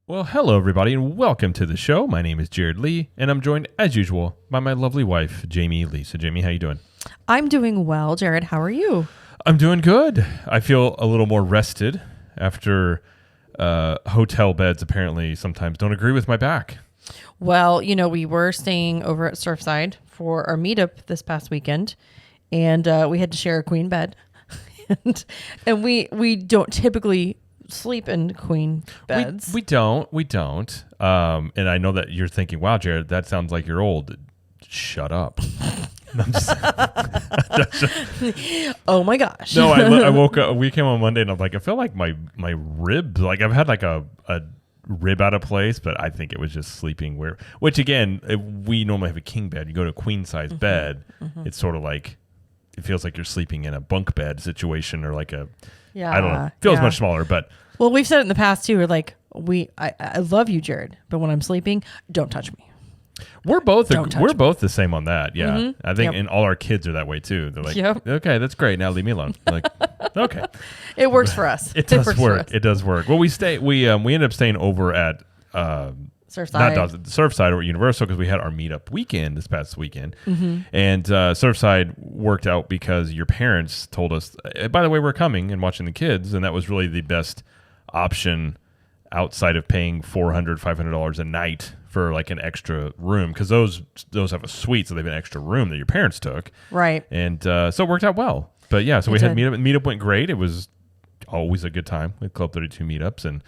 Well, hello, everybody, and welcome to the show. My name is Jared Lee, and I'm joined, as usual, by my lovely wife, Jamie Lee. So, Jamie, how you doing? I'm doing well, Jared. How are you? I'm doing good. I feel a little more rested after hotel beds apparently sometimes don't agree with my back. Well, we were staying over at Surfside for our meetup this past weekend, and we had to share a queen bed. and we don't typically sleep in queen beds. We don't. And I know that you're thinking, wow, Jared, that sounds like you're old. Shut up. Oh my gosh. No, I woke up, we came on Monday and I'm like, I feel like my ribs, like I've had like a rib out of place, but I think it was just sleeping which again, we normally have a king bed. You go to a queen size bed. It's sort of like, it feels like you're sleeping in a bunk bed situation or like I don't know. It feels much smaller, but. Well, we've said it in the past too. We're like, I love you, Jared, but when I'm sleeping, don't touch me. We're both the same on that. Yeah. Mm-hmm. I think and all our kids are that way too. They're like, okay, that's great. Now leave me alone. Like, okay. It works for us. It does work. It does work. Well, we ended up staying over at Surfside or Universal because we had our meetup weekend this past weekend. And Surfside worked out because your parents told us, by the way, we're coming and watching the kids. And that was really the best option outside of paying $400, $500 a night for like an extra room, because those have a suite, so they have an extra room that your parents took. Right. And so it worked out well. But yeah, so we had meetup. Meetup went great. It was always a good time with Club 32 meetups, and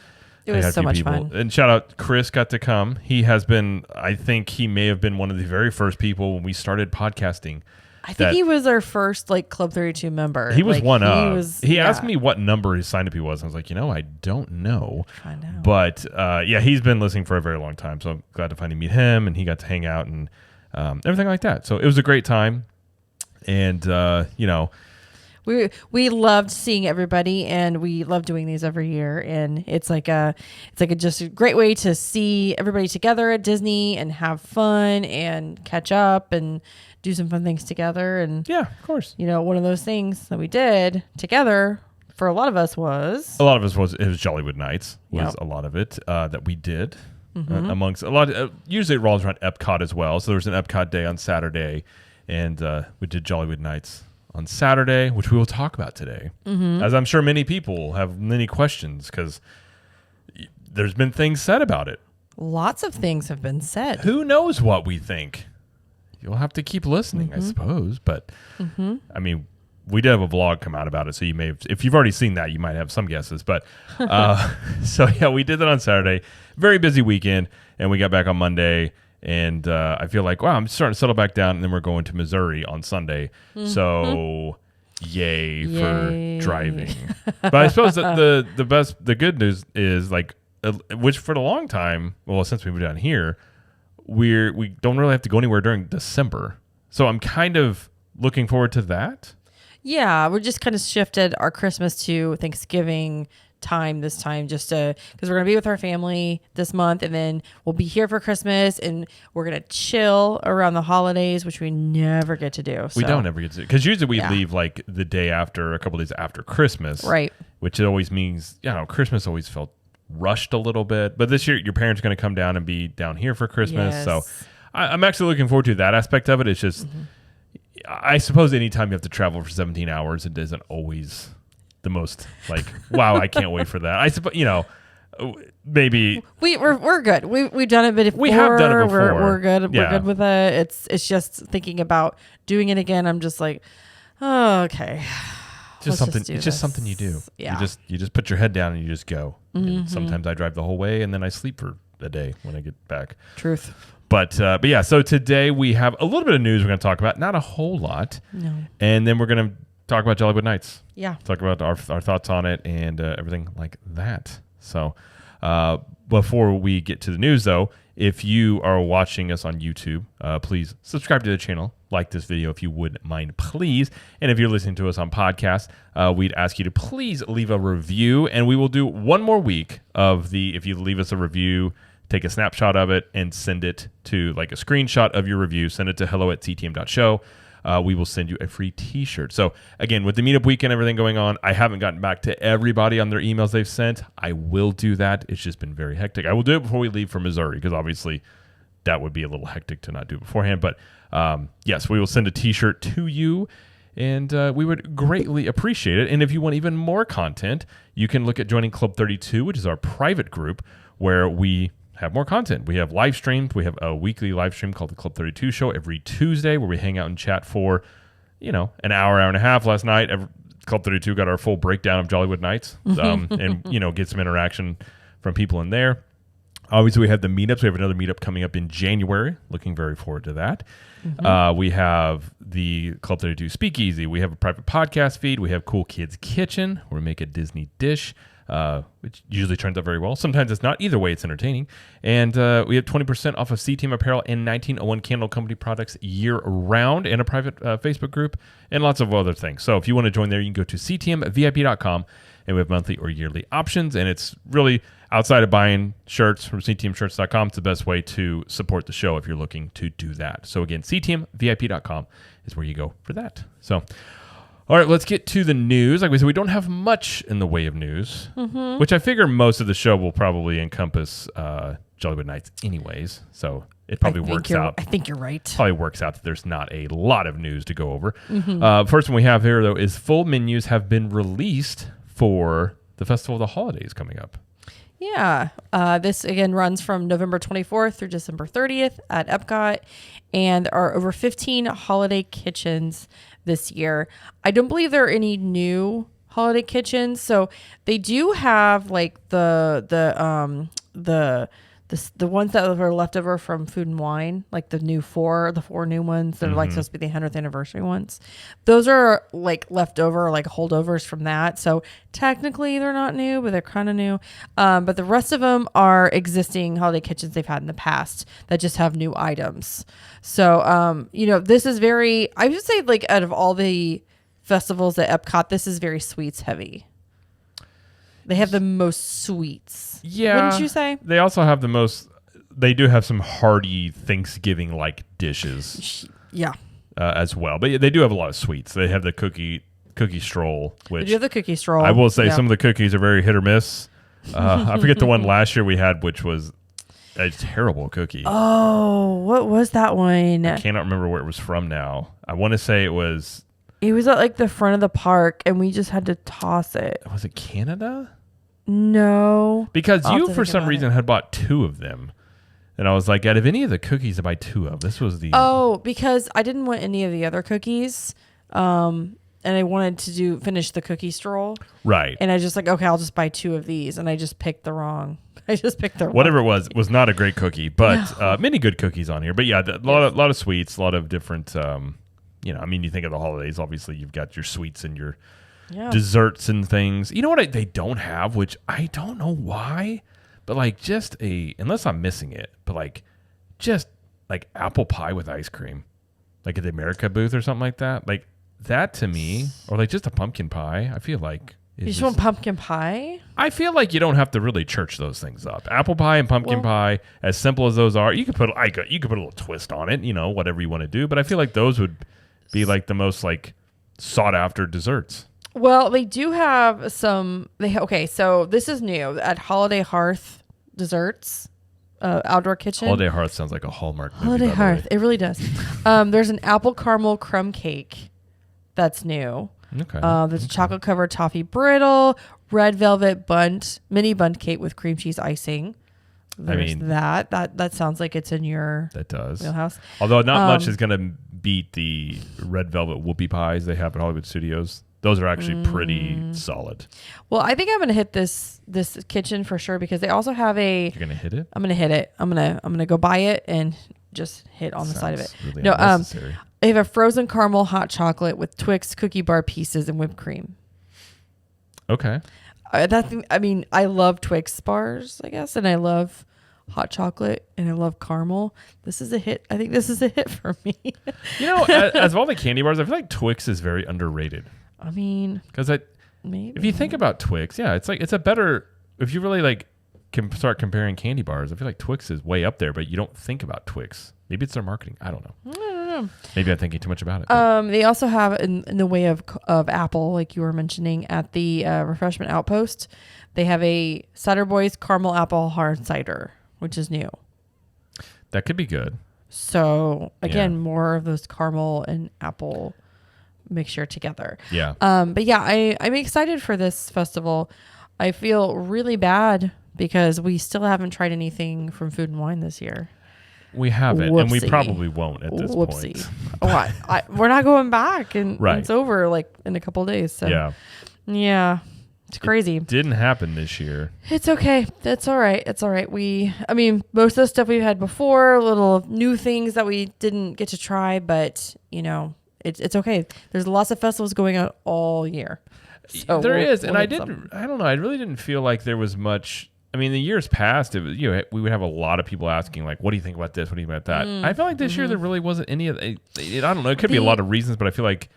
it was so much fun. And shout out, Chris got to come. He has been, I think he may have been one of the very first people when we started podcasting. I think he was our first like Club 32 member. He was one of. He asked me what number his sign up he was. I was like, I don't know. Find out. But he's been listening for a very long time. So I'm glad to finally meet him, and he got to hang out and everything like that. So it was a great time. And, we loved seeing everybody, and we love doing these every year. And it's like just a great way to see everybody together at Disney and have fun and catch up and do some fun things together. And yeah, of course. One of those things that we did together for a lot of us was Jollywood Nights was a lot of it that we did amongst a lot. Usually it rolls around Epcot as well. So there was an Epcot day on Saturday, and we did Jollywood Nights on Saturday, which we will talk about today, as I'm sure many people have many questions because there's been things said about it. Lots of things have been said. Who knows what we think? You'll have to keep listening, I suppose. But I mean, we did have a vlog come out about it, so you may have, if you've already seen that, you might have some guesses. But so yeah, we did that on Saturday. Very busy weekend, and we got back on Monday. And I feel like, wow, I'm starting to settle back down, and then we're going to Missouri on Sunday. So yay for driving. But I suppose that the good news is like, which for the long time, well, since we moved down here, we don't really have to go anywhere during December. So I'm kind of looking forward to that. Yeah, we're just kind of shifted our Christmas to Thanksgiving time this time, just because we're going to be with our family this month, and then we'll be here for Christmas, and we're going to chill around the holidays, which we never get to do. We don't ever get to do, because usually we leave like the day after, a couple days after Christmas. Right. Which it always means, Christmas always felt rushed a little bit. But this year, your parents are going to come down and be down here for Christmas. Yes. So I'm actually looking forward to that aspect of it. It's just, I suppose anytime you have to travel for 17 hours, it isn't always the most like, wow, I can't wait for that. I suppose, maybe we're good. We've done it before. We have done it before. We're good. Yeah. We're good with it. It's just thinking about doing it again. I'm just like, oh, okay. It's just something you do. Yeah. You just put your head down and you just go. And sometimes I drive the whole way, and then I sleep for a day when I get back. Truth. But yeah, so today we have a little bit of news we're going to talk about. Not a whole lot. No. And then we're going to talk about Jollywood Nights. Yeah. Talk about our thoughts on it and everything like that. So before we get to the news, though, if you are watching us on YouTube, please subscribe to the channel. Like this video if you wouldn't mind, please. And if you're listening to us on podcast, we'd ask you to please leave a review. And we will do one more week of if you leave us a review, take a snapshot of it and send it to like a screenshot of your review. Send it to hello@ctm.show. we will send you a free t-shirt. So again, with the meetup weekend, everything going on, I haven't gotten back to everybody on their emails they've sent. I will do that. It's just been very hectic. I will do it before we leave for Missouri, because obviously that would be a little hectic to not do it beforehand. But yes, we will send a t-shirt to you, and we would greatly appreciate it. And if you want even more content, you can look at joining Club 32, which is our private group where we have more content. We have live streams. We have a weekly live stream called the Club 32 Show every Tuesday, where we hang out and chat for, an hour and a half. Last night, Club 32 got our full breakdown of Jollywood Nights, and, get some interaction from people in there. Obviously, we have the meetups. We have another meetup coming up in January. Looking very forward to that. We have the Club 32 Speakeasy. We have a private podcast feed. We have Cool Kids Kitchen, where we make a Disney dish, which usually turns out very well. Sometimes it's not. Either way, it's entertaining. And we have 20% off of CTM apparel and 1901 Candle Company products year-round, and a private Facebook group, and lots of other things. So if you want to join there, you can go to ctmvip.com, and we have monthly or yearly options. And it's really, outside of buying shirts from ctmshirts.com, it's the best way to support the show if you're looking to do that. So again, ctmvip.com is where you go for that. So, all right, let's get to the news. Like we said, we don't have much in the way of news, which I figure most of the show will probably encompass Jollywood Nights anyways. So it probably works out. I think you're right. Probably works out that there's not a lot of news to go over. First one we have here, though, is full menus have been released for the Festival of the Holidays coming up. Yeah. This, again, runs from November 24th through December 30th at Epcot. And there are over 15 holiday kitchens this year. I don't believe there are any new holiday kitchens. So they do have like the ones that were left over from Food and Wine, like the four new ones that are like supposed to be the 100th anniversary ones. Those are like leftover, like holdovers from that. So technically they're not new, but they're kind of new. But the rest of them are existing holiday kitchens they've had in the past that just have new items. So, this is very, I would say, like, out of all the festivals at Epcot, this is very sweets heavy. They have the most sweets. Yeah. Wouldn't you say? They also have the most, they do have some hearty Thanksgiving-like dishes. Yeah. As well. But they do have a lot of sweets. They have the cookie stroll, which... They do have the cookie stroll. I will say some of the cookies are very hit or miss. I forget the one last year we had, which was a terrible cookie. Oh, what was that one? I cannot remember where it was from now. I want to say it was... It was at like the front of the park, and we just had to toss it. Was it Canada? No. Because you, for some reason, had bought 2 of them. And I was like, out of any of the cookies I buy 2 of, this was the... Oh, because I didn't want any of the other cookies. And I wanted to finish the cookie stroll. Right. And I just like, okay, I'll just buy 2 of these. And I just picked the wrong. Whatever it was not a great cookie, but many good cookies on here. But yeah, a lot of sweets, a lot of different, you think of the holidays, obviously you've got your sweets and your desserts and things. You know what they don't have, which I don't know why, but like unless I'm missing it, but like just like apple pie with ice cream, like at the America booth or something like that. Like that to me, or like just a pumpkin pie, I feel like. You just want pumpkin pie? I feel like you don't have to really church those things up. Apple pie and pumpkin pie, as simple as those are, you could put a little twist on it, whatever you want to do. But I feel like those would be like the most like sought after desserts. Well, they do have some. So this is new at Holiday Hearth Desserts, outdoor kitchen. Holiday Hearth sounds like a Hallmark movie. Holiday Hearth, it really does. There's an apple caramel crumb cake that's new. Okay. There's a chocolate covered toffee brittle, red velvet mini bundt cake with cream cheese icing. There's that sounds like it's in your wheelhouse. Although not much is going to beat the red velvet whoopie pies they have at Hollywood Studios. Those are actually pretty solid. Well, I think I'm going to hit this kitchen for sure, because they also have You're going to hit it? I'm going to hit it. I'm going to go buy it and just hit on the side of it. Really unnecessary. They have a frozen caramel hot chocolate with Twix cookie bar pieces and whipped cream. Okay. I love Twix bars, I guess, and I love hot chocolate and I love caramel. This is a hit. I think this is a hit for me. As of all the candy bars, I feel like Twix is very underrated. I mean, because if you think about Twix, it's a better, if you really like can start comparing candy bars, I feel like Twix is way up there, but you don't think about Twix. Maybe it's their marketing. I don't know. Maybe I'm thinking too much about it. They also have in the way of apple, like you were mentioning at the refreshment outpost, they have a Cider Boys caramel apple hard cider, which is new. That could be good. So again, more of those caramel and apple mixture together. Yeah. But yeah, I'm excited for this festival. I feel really bad because we still haven't tried anything from Food and Wine this year. We haven't, Whoopsie. and we probably won't at this point. We're not going back, and right. it's over like in a couple of days. So yeah, it's crazy. It didn't happen this year. It's okay. It's all right. It's all right. Most of the stuff we've had before, little new things that we didn't get to try, but it's okay. There's lots of festivals going on all year. So there is, and I don't know. I really didn't feel like there was much. I mean, the years past, it was, we would have a lot of people asking, like, what do you think about this? What do you think about that? I felt like this year there really wasn't any of it. I don't know. It could be a lot of reasons, but I feel like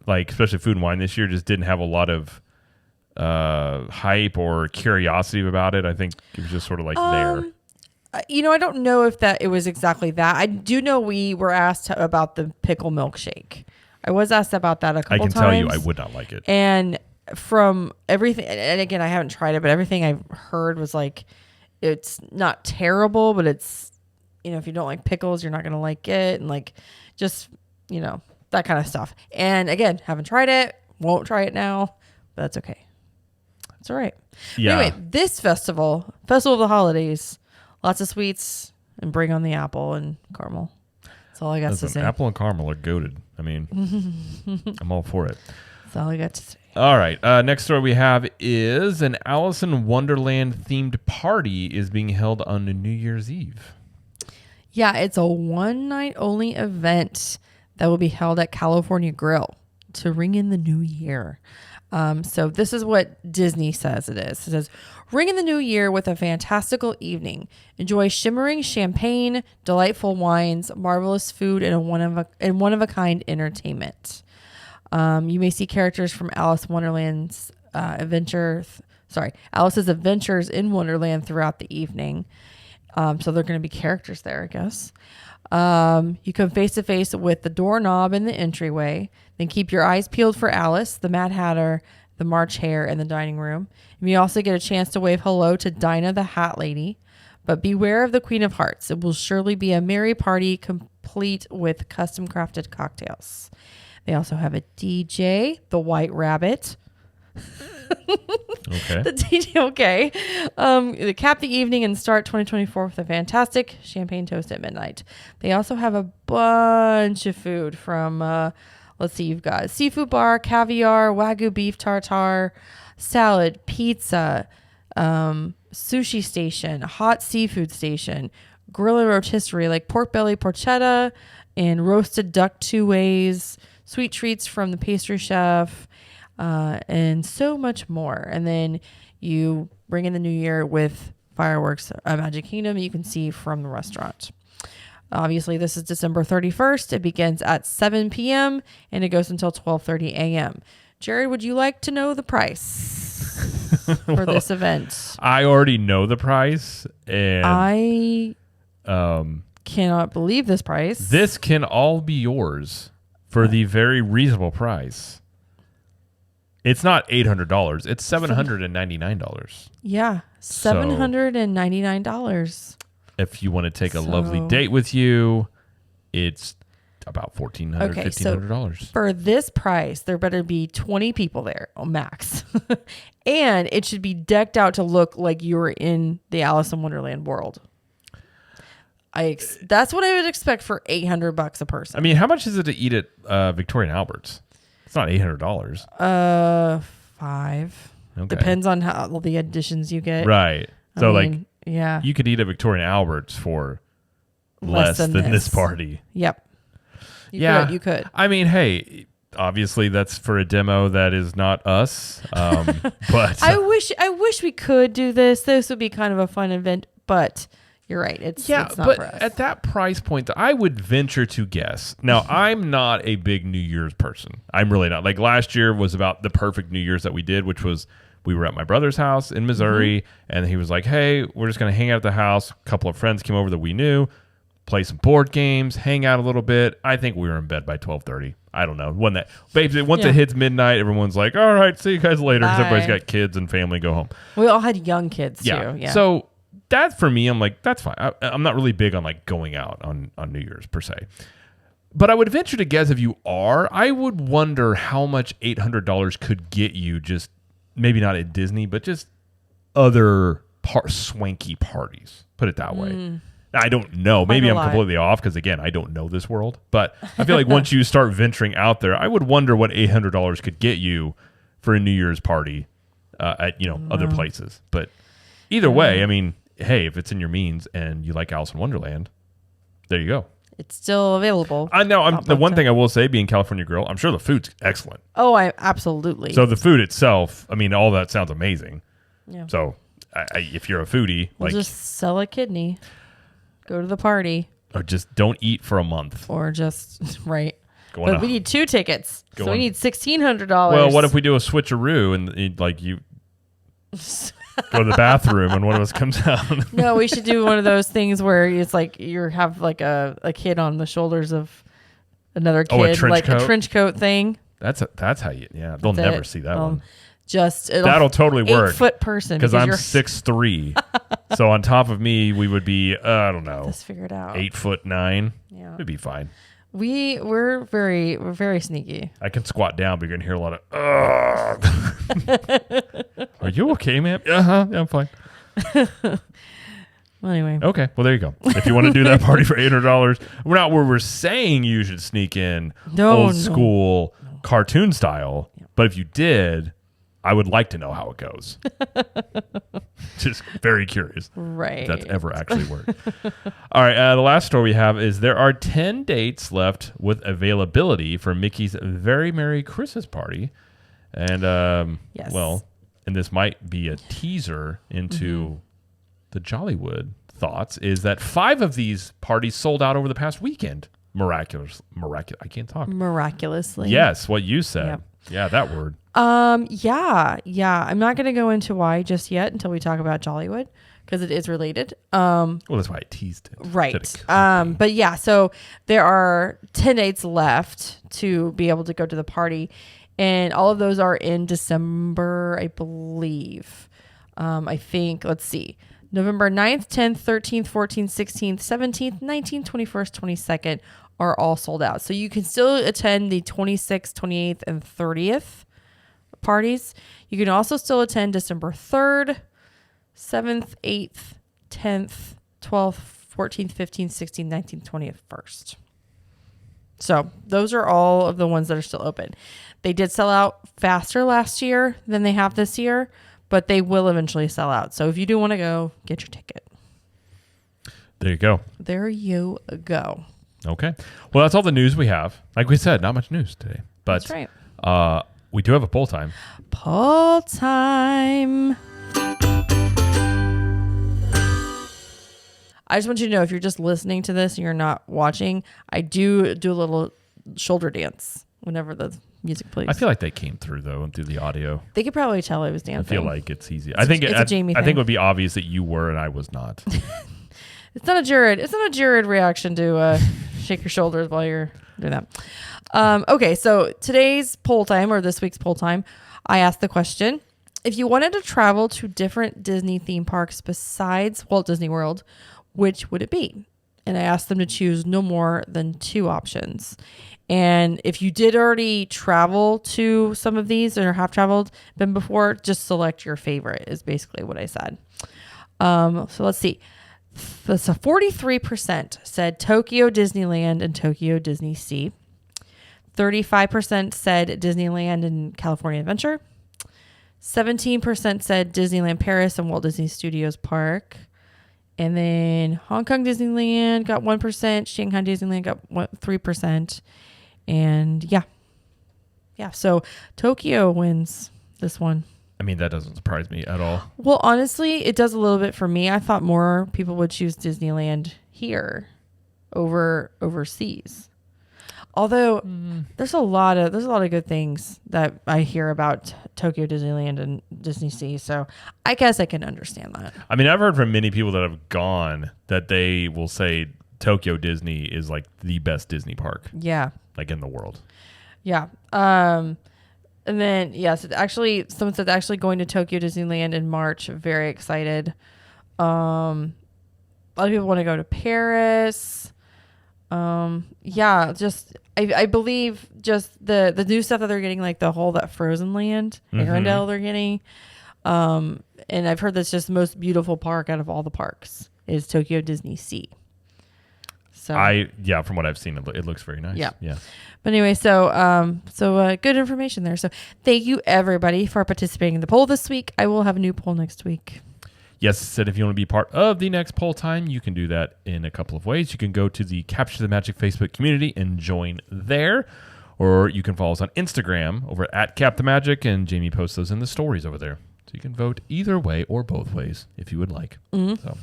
especially Food and Wine this year just didn't have a lot of hype or curiosity about it. I think it was just sort of like there. I don't know if it was exactly that. I do know we were asked about the pickle milkshake. I was asked about that a couple times. I can tell you I would not like it. And from everything, and again, I haven't tried it, but everything I've heard was like, it's not terrible, but it's, if you don't like pickles, you're not going to like it. And like, just, that kind of stuff. And again, haven't tried it, won't try it now, but that's okay. It's all right. Yeah. Anyway, this festival of the holidays, lots of sweets and bring on the apple and caramel. That's all I got to say. Apple and caramel are goated. I mean, I'm all for it. That's all I got to say. All right. Next story we have is an Alice in Wonderland themed party is being held on New Year's Eve. Yeah, it's a one night only event that will be held at California Grill to ring in the new year. So this is what Disney says it is. It says, ring in the new year with a fantastical evening. Enjoy shimmering champagne, delightful wines, marvelous food, and one-of-a-kind entertainment. You may see characters from Alice's Adventures in Wonderland throughout the evening. So they're going to be characters there, I guess. You come face to face with the doorknob in the entryway. Then keep your eyes peeled for Alice, the Mad Hatter, the March Hare, and the dining room. And you also get a chance to wave hello to Dinah the Hat Lady. But beware of the Queen of Hearts. It will surely be a merry party complete with custom crafted cocktails. They also have a DJ, the White Rabbit. Okay. The DJ, okay. They cap the evening and start 2024 with a fantastic champagne toast at midnight. They also have a bunch of food from, let's see, you've got seafood bar, caviar, Wagyu beef tartare, salad, pizza, sushi station, hot seafood station, grill and rotisserie like pork belly porchetta and roasted duck 2 ways, sweet treats from the pastry chef, and so much more. And then you bring in the new year with fireworks at Magic Kingdom you can see from the restaurant. Obviously, this is December 31st. It begins at 7 p.m. and it goes until 12:30 a.m. Jared, would you like to know the price for this event? I already know the price, and I cannot believe this price. This can all be yours for the very reasonable price. It's not $800. It's $799. Yeah, $799. If you want to take a lovely date with you, it's about $1,400, $1,500. So for this price, there better be 20 people there, max. And it should be decked out to look like you're in the Alice in Wonderland world. That's what I would expect for $800 a person. I mean, how much is it to eat at Victoria and Albert's? It's not $800. $5. Okay. Depends on how all the additions you get. Right. So yeah, you could eat at Victoria and Albert's for less than this party. Yep. You could. I mean, hey, obviously that's for a demo that is not us. But I wish we could do this. This would be kind of a fun event, but you're right. It's not but for us. At that price point, I would venture to guess. Now, I'm not a big New Year's person. I'm really not. Like last year was about the perfect New Year's that we did, which was we were at my brother's house in Missouri, and he was like, hey, we're just going to hang out at the house. A couple of friends came over that we knew. play some board games, hang out a little bit. I think we were in bed by 12:30. I don't know. Once it hits midnight, everyone's like, all right, see you guys later. Because everybody's got kids and family, go home. We all had young kids too. Yeah. So that for me, I'm like, that's fine. I'm not really big on like going out on New Year's per se. But I would venture to guess if you are, I would wonder how much $800 could get you just maybe not at Disney, but just other swanky parties. Put it that way. I don't know. Maybe I'm completely off because, again, I don't know this world. But I feel like once you start venturing out there, I would wonder what $800 could get you for a New Year's party at other places. But either way, I mean, hey, if it's in your means and you like Alice in Wonderland, there you go. It's still available. I know. The one thing I will say, being California Grill, I'm sure the food's excellent. Oh, absolutely. So the food itself, I mean, all that sounds amazing. Yeah. So if you're a foodie, we'll just sell a kidney. Go to the party. Or just don't eat for a month. Or just, right. But we need 2 tickets. So we need $1,600. Well, what if we do a switcheroo and like you go to the bathroom and one of us comes out? No, we should do one of those things where it's like you have like a kid on the shoulders of another kid. A trench coat? A trench coat thing. That's how you, they'll never see that one. That'll totally work. 8-foot person because I'm 6'3". So on top of me, we would be I don't know. Let's figure it out. 8'9". Yeah, it'd be fine. We're very sneaky. I can squat down, but you're gonna hear a lot of. Are you okay, man? Yeah, I'm fine. Well, anyway. Okay. Well, there you go. If you want to do that party for $800, we're not where we're saying you should sneak in old school cartoon style, but if you did, I would like to know how it goes. Just very curious. Right. If that's ever actually worked. All right. The last story we have is there are 10 dates left with availability for Mickey's Very Merry Christmas Party. And, yes. Well, and this might be a teaser into the Jollywood thoughts, is that 5 of these parties sold out over the past weekend. Miraculous. I can't talk. Miraculously. Yes. What you said. Yep. Yeah, that word. Yeah. I'm not going to go into why just yet until we talk about Jollywood because it is related. Well, that's why I teased it. Right. But yeah, so there are 10 dates left to be able to go to the party, and all of those are in December, I believe. I think, let's see. November 9th, 10th, 13th, 14th, 16th, 17th, 19th, 21st, 22nd are all sold out. So you can still attend the 26th, 28th, and 30th parties. You can also still attend December 3rd, 7th, 8th, 10th, 12th, 14th, 15th, 16th, 19th, 20th, 1st. So those are all of the ones that are still open. They did sell out faster last year than they have this year, but they will eventually sell out. So if you do want to go, get your ticket. There you go. There you go. Okay. Well, that's all the news we have. Like we said, not much news today. But that's right. We do have a poll time. Poll time. I just want you to know, if you're just listening to this and you're not watching, I do a little shoulder dance whenever the music plays. I feel like they came through, though, and through the audio. They could probably tell I was dancing. I feel like it's easy. I think it would be obvious that you were and I was not. It's not a Jared reaction to shake your shoulders while you're doing that. Okay, so today's poll time, or this week's poll time, I asked the question: if you wanted to travel to different Disney theme parks besides Walt Disney World, which would it be? And I asked them to choose no more than 2 options. And if you did already travel to some of these or have been before, just select your favorite is basically what I said. So let's see. So 43% said Tokyo Disneyland and Tokyo Disney Sea. 35% said Disneyland and California Adventure. 17% said Disneyland Paris and Walt Disney Studios Park. And then Hong Kong Disneyland got 1%. Shanghai Disneyland got 3%. And yeah. So Tokyo wins this one. I mean, that doesn't surprise me at all. Well, honestly, it does a little bit for me. I thought more people would choose Disneyland here over overseas. Although there's a lot of good things that I hear about Tokyo Disneyland and Disney Sea, so I guess I can understand that. I mean, I've heard from many people that have gone that they will say Tokyo Disney is like the best Disney park. Yeah. Like in the world. Yeah. And then, yes, someone said actually going to Tokyo Disneyland in March. Very excited. A lot of people want to go to Paris. I believe just the new stuff that they're getting, like that Frozen Land, Arendelle they're getting. And I've heard that's just the most beautiful park out of all the parks is Tokyo Disney Sea. So from what I've seen, it looks very nice. Yeah. But anyway, so good information there. So thank you everybody for participating in the poll this week. I will have a new poll next week. Yes, said if you want to be part of the next poll time, you can do that in a couple of ways. You can go to the Capture the Magic Facebook community and join there, or you can follow us on Instagram over at Cap the Magic, and Jamie posts those in the stories over there. So you can vote either way or both ways if you would like. So.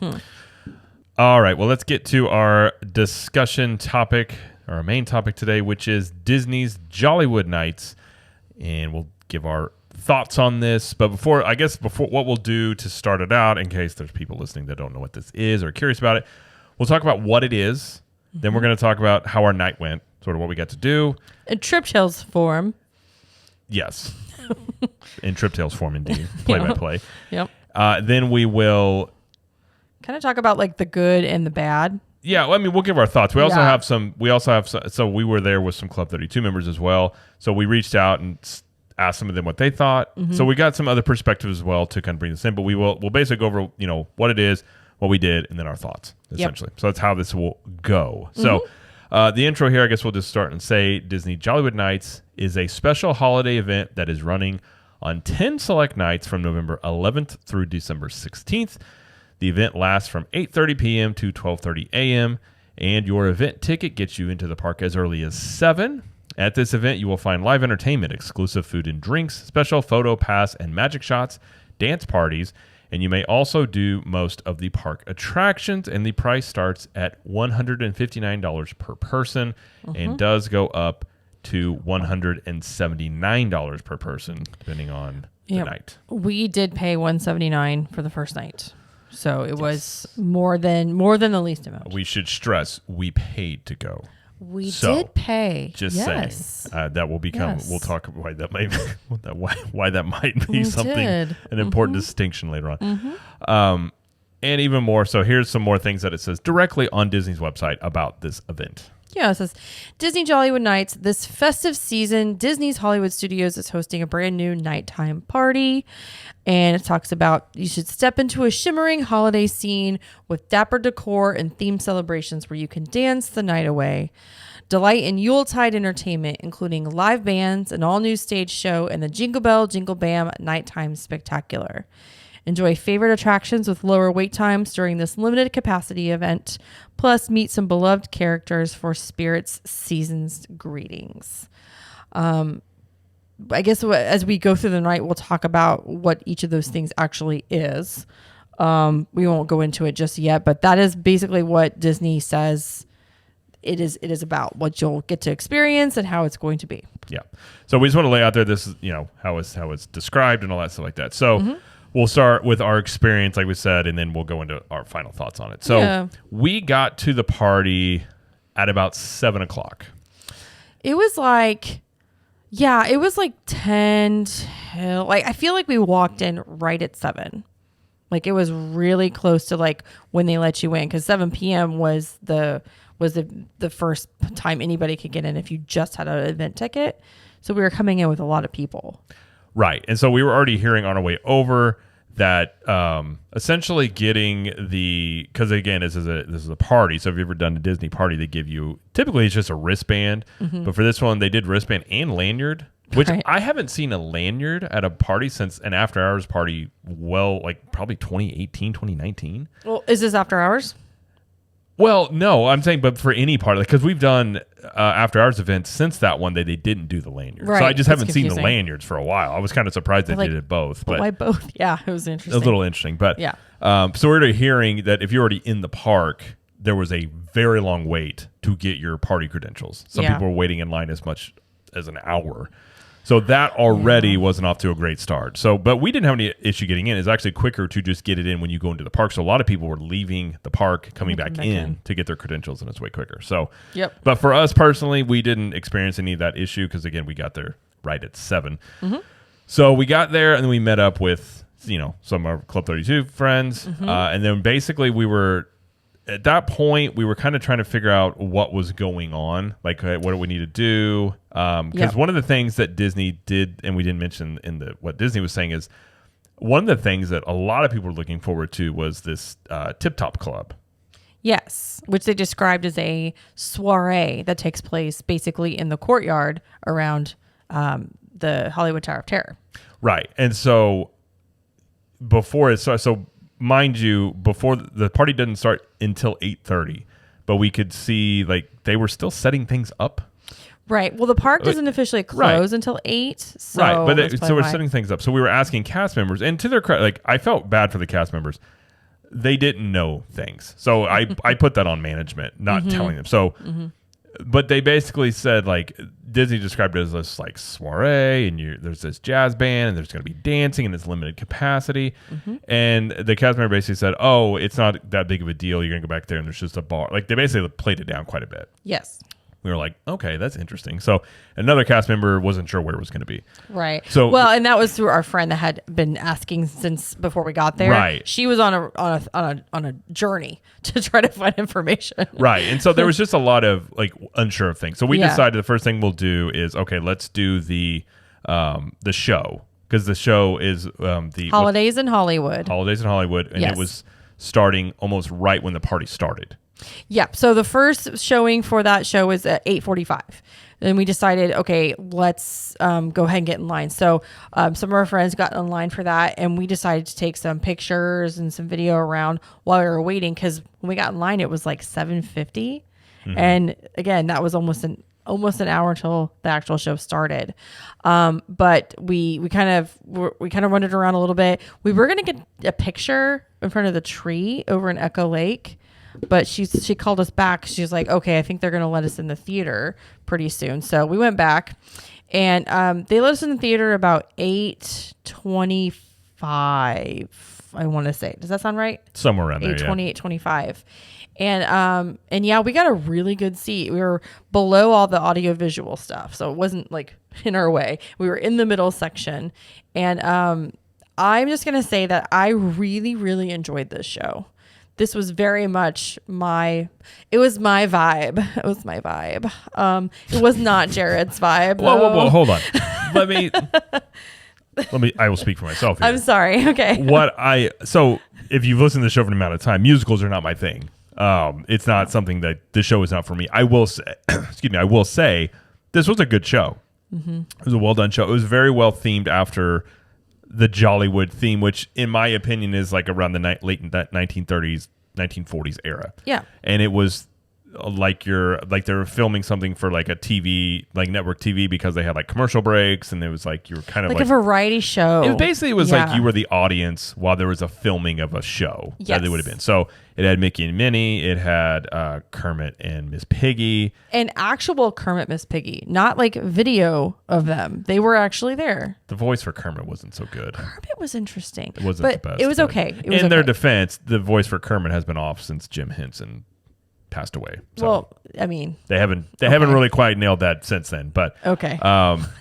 All right, well, let's get to our discussion topic, our main topic today, which is Disney's Jollywood Nights, and we'll give our thoughts on this. But before what we'll do to start it out, in case there's people listening that don't know what this is or curious about it, we'll talk about what it is. Then we're going to talk about how our night went, sort of what we got to do. In Trip Tales form. Yes. In Trip Tales form, indeed. Play-by-play. Yep. Then we will kind of talk about like the good and the bad. Yeah, well, I mean, we'll give our thoughts. We also have some. So we were there with some Club 32 members as well. So we reached out and asked some of them what they thought. So we got some other perspectives as well to kind of bring this in. But we'll basically go over what it is, what we did, and then our thoughts essentially. So that's how this will go. So the intro here, I guess we'll just start and say Disney Jollywood Nights is a special holiday event that is running on 10 select nights from November 11th through December 16th. The event lasts from 8:30 p.m. to 12:30 a.m., and your event ticket gets you into the park as early as 7. At this event, you will find live entertainment, exclusive food and drinks, special photo pass and magic shots, dance parties, and you may also do most of the park attractions, and the price starts at $159 per person and does go up to $179 per person, depending on the night. We did pay $179 for the first night. So it was more than the least amount. We should stress we paid to go. We did pay. Just saying that will become. We'll talk about why that might why that might be an important distinction later on. And even more so, here's some more things that it says directly on Disney's website about this event. Yeah, it says, Disney Jollywood Nights. This festive season, Disney's Hollywood Studios is hosting a brand new nighttime party. And it talks about you should step into a shimmering holiday scene with dapper decor and themed celebrations where you can dance the night away. Delight in Yuletide entertainment, including live bands, an all-new stage show, and the Jingle Bell, Jingle Bam Nighttime Spectacular. Enjoy favorite attractions with lower wait times during this limited capacity event. Plus, meet some beloved characters for Spirit's season's greetings. I guess as we go through the night, we'll talk about what each of those things actually is. We won't go into it just yet, but that is basically what Disney says it is about, what you'll get to experience and how it's going to be. Yeah. So we just want to lay out there this is, how it's described and all that stuff like that. So we'll start with our experience, like we said, and then we'll go into our final thoughts on it. So we got to the party at about 7:00. It was like 10 till, like, I feel like we walked in right at 7. Like, it was really close to like when they let you in, because 7 p.m. was the first time anybody could get in if you just had an event ticket. So we were coming in with a lot of people. Right. And so we were already hearing on our way over that essentially getting because again, this is a party. So if you've ever done a Disney party, they give you, typically it's just a wristband. But for this one, they did wristband and lanyard, which I haven't seen a lanyard at a party since an after hours party. Well, like probably 2018, 2019. Well, is this after hours? Well, no, I'm saying, but for any party, because we've done after hours events since that one, they didn't do the lanyards. Right. So I just haven't seen the lanyards for a while. I was kind of surprised they did it both. But why both? Yeah, it was interesting. It was a little interesting. But so we're already hearing that if you're already in the park, there was a very long wait to get your party credentials. Some people were waiting in line as much as an hour. So that already wasn't off to a great start. So, but we didn't have any issue getting in. It's actually quicker to just get it in when you go into the park. So a lot of people were leaving the park, coming back in to get their credentials, and it's way quicker. So, but for us personally, we didn't experience any of that issue because, again, we got there right at 7. So we got there, and then we met up with, some of our Club 32 friends. And then basically at that point, we were kind of trying to figure out what was going on, like what do we need to do? Because one of the things that Disney did, and we didn't mention in what Disney was saying, is one of the things that a lot of people were looking forward to was this Tip Top Club. Yes, which they described as a soiree that takes place basically in the courtyard around the Hollywood Tower of Terror. Right, and so before it started, so mind you, before the party didn't start until 8:30, but we could see they were still setting things up. Right. Well, the park doesn't officially close until 8. So right. But so we're setting things up. So we were asking cast members, and to their credit, I felt bad for the cast members. They didn't know things. So I put that on management, not telling them. So, but they basically said, Disney described it as this soiree, and there's this jazz band, and there's going to be dancing, and it's limited capacity. And the cast member basically said, "Oh, it's not that big of a deal. You're going to go back there, and there's just a bar." They basically played it down quite a bit. Yes. We were like, okay, that's interesting. So another cast member wasn't sure where it was going to be. Right. So and that was through our friend that had been asking since before we got there. Right. She was on a journey to try to find information. Right. And so there was just a lot of unsure of things. So we decided the first thing we'll do is, okay, let's do the show, because the show is the Holidays in Hollywood. Holidays in Hollywood, and it was starting almost right when the party started. Yeah. So the first showing for that show was at 8:45. Then we decided, okay, let's go ahead and get in line. So some of our friends got in line for that, and we decided to take some pictures and some video around while we were waiting, because when we got in line, it was 7:50. And again, that was almost an hour until the actual show started. But we kind of wandered around a little bit. We were going to get a picture in front of the tree over in Echo Lake, but she called us back. She's like, okay, I think they're going to let us in the theater pretty soon. So we went back, and they let us in the theater about 8:25. I want to say, does that sound right? Somewhere around there, 8:20, 8:25. And yeah, we got a really good seat. We were below all the audio visual stuff, so it wasn't in our way. We were in the middle section, and I'm just gonna say that I really, really enjoyed this show. This was very much it was my vibe. It was my vibe. It was not Jared's vibe. Whoa, hold on. Let me, I will speak for myself here. I'm sorry. Okay. So if you've listened to the show for an amount of time, musicals are not my thing. It's not something that the show is not for me. I will say, I will say this was a good show. It was a well done show. It was very well themed after the Jollywood theme, which in my opinion is around the late 1930s, 1940s era. Yeah. And it was they were filming something for a TV, network TV, because they had commercial breaks, and it was you were kind of a variety show. It basically was you were the audience while there was a filming of a show. Yes. That it would have been. So it had Mickey and Minnie, it had Kermit and Miss Piggy. An actual Kermit, Miss Piggy, not video of them. They were actually there. The voice for Kermit wasn't so good. Kermit was interesting. It wasn't the best. It was okay. In their defense, the voice for Kermit has been off since Jim Henson passed away. So well, I mean, they haven't really quite nailed that since then. But okay.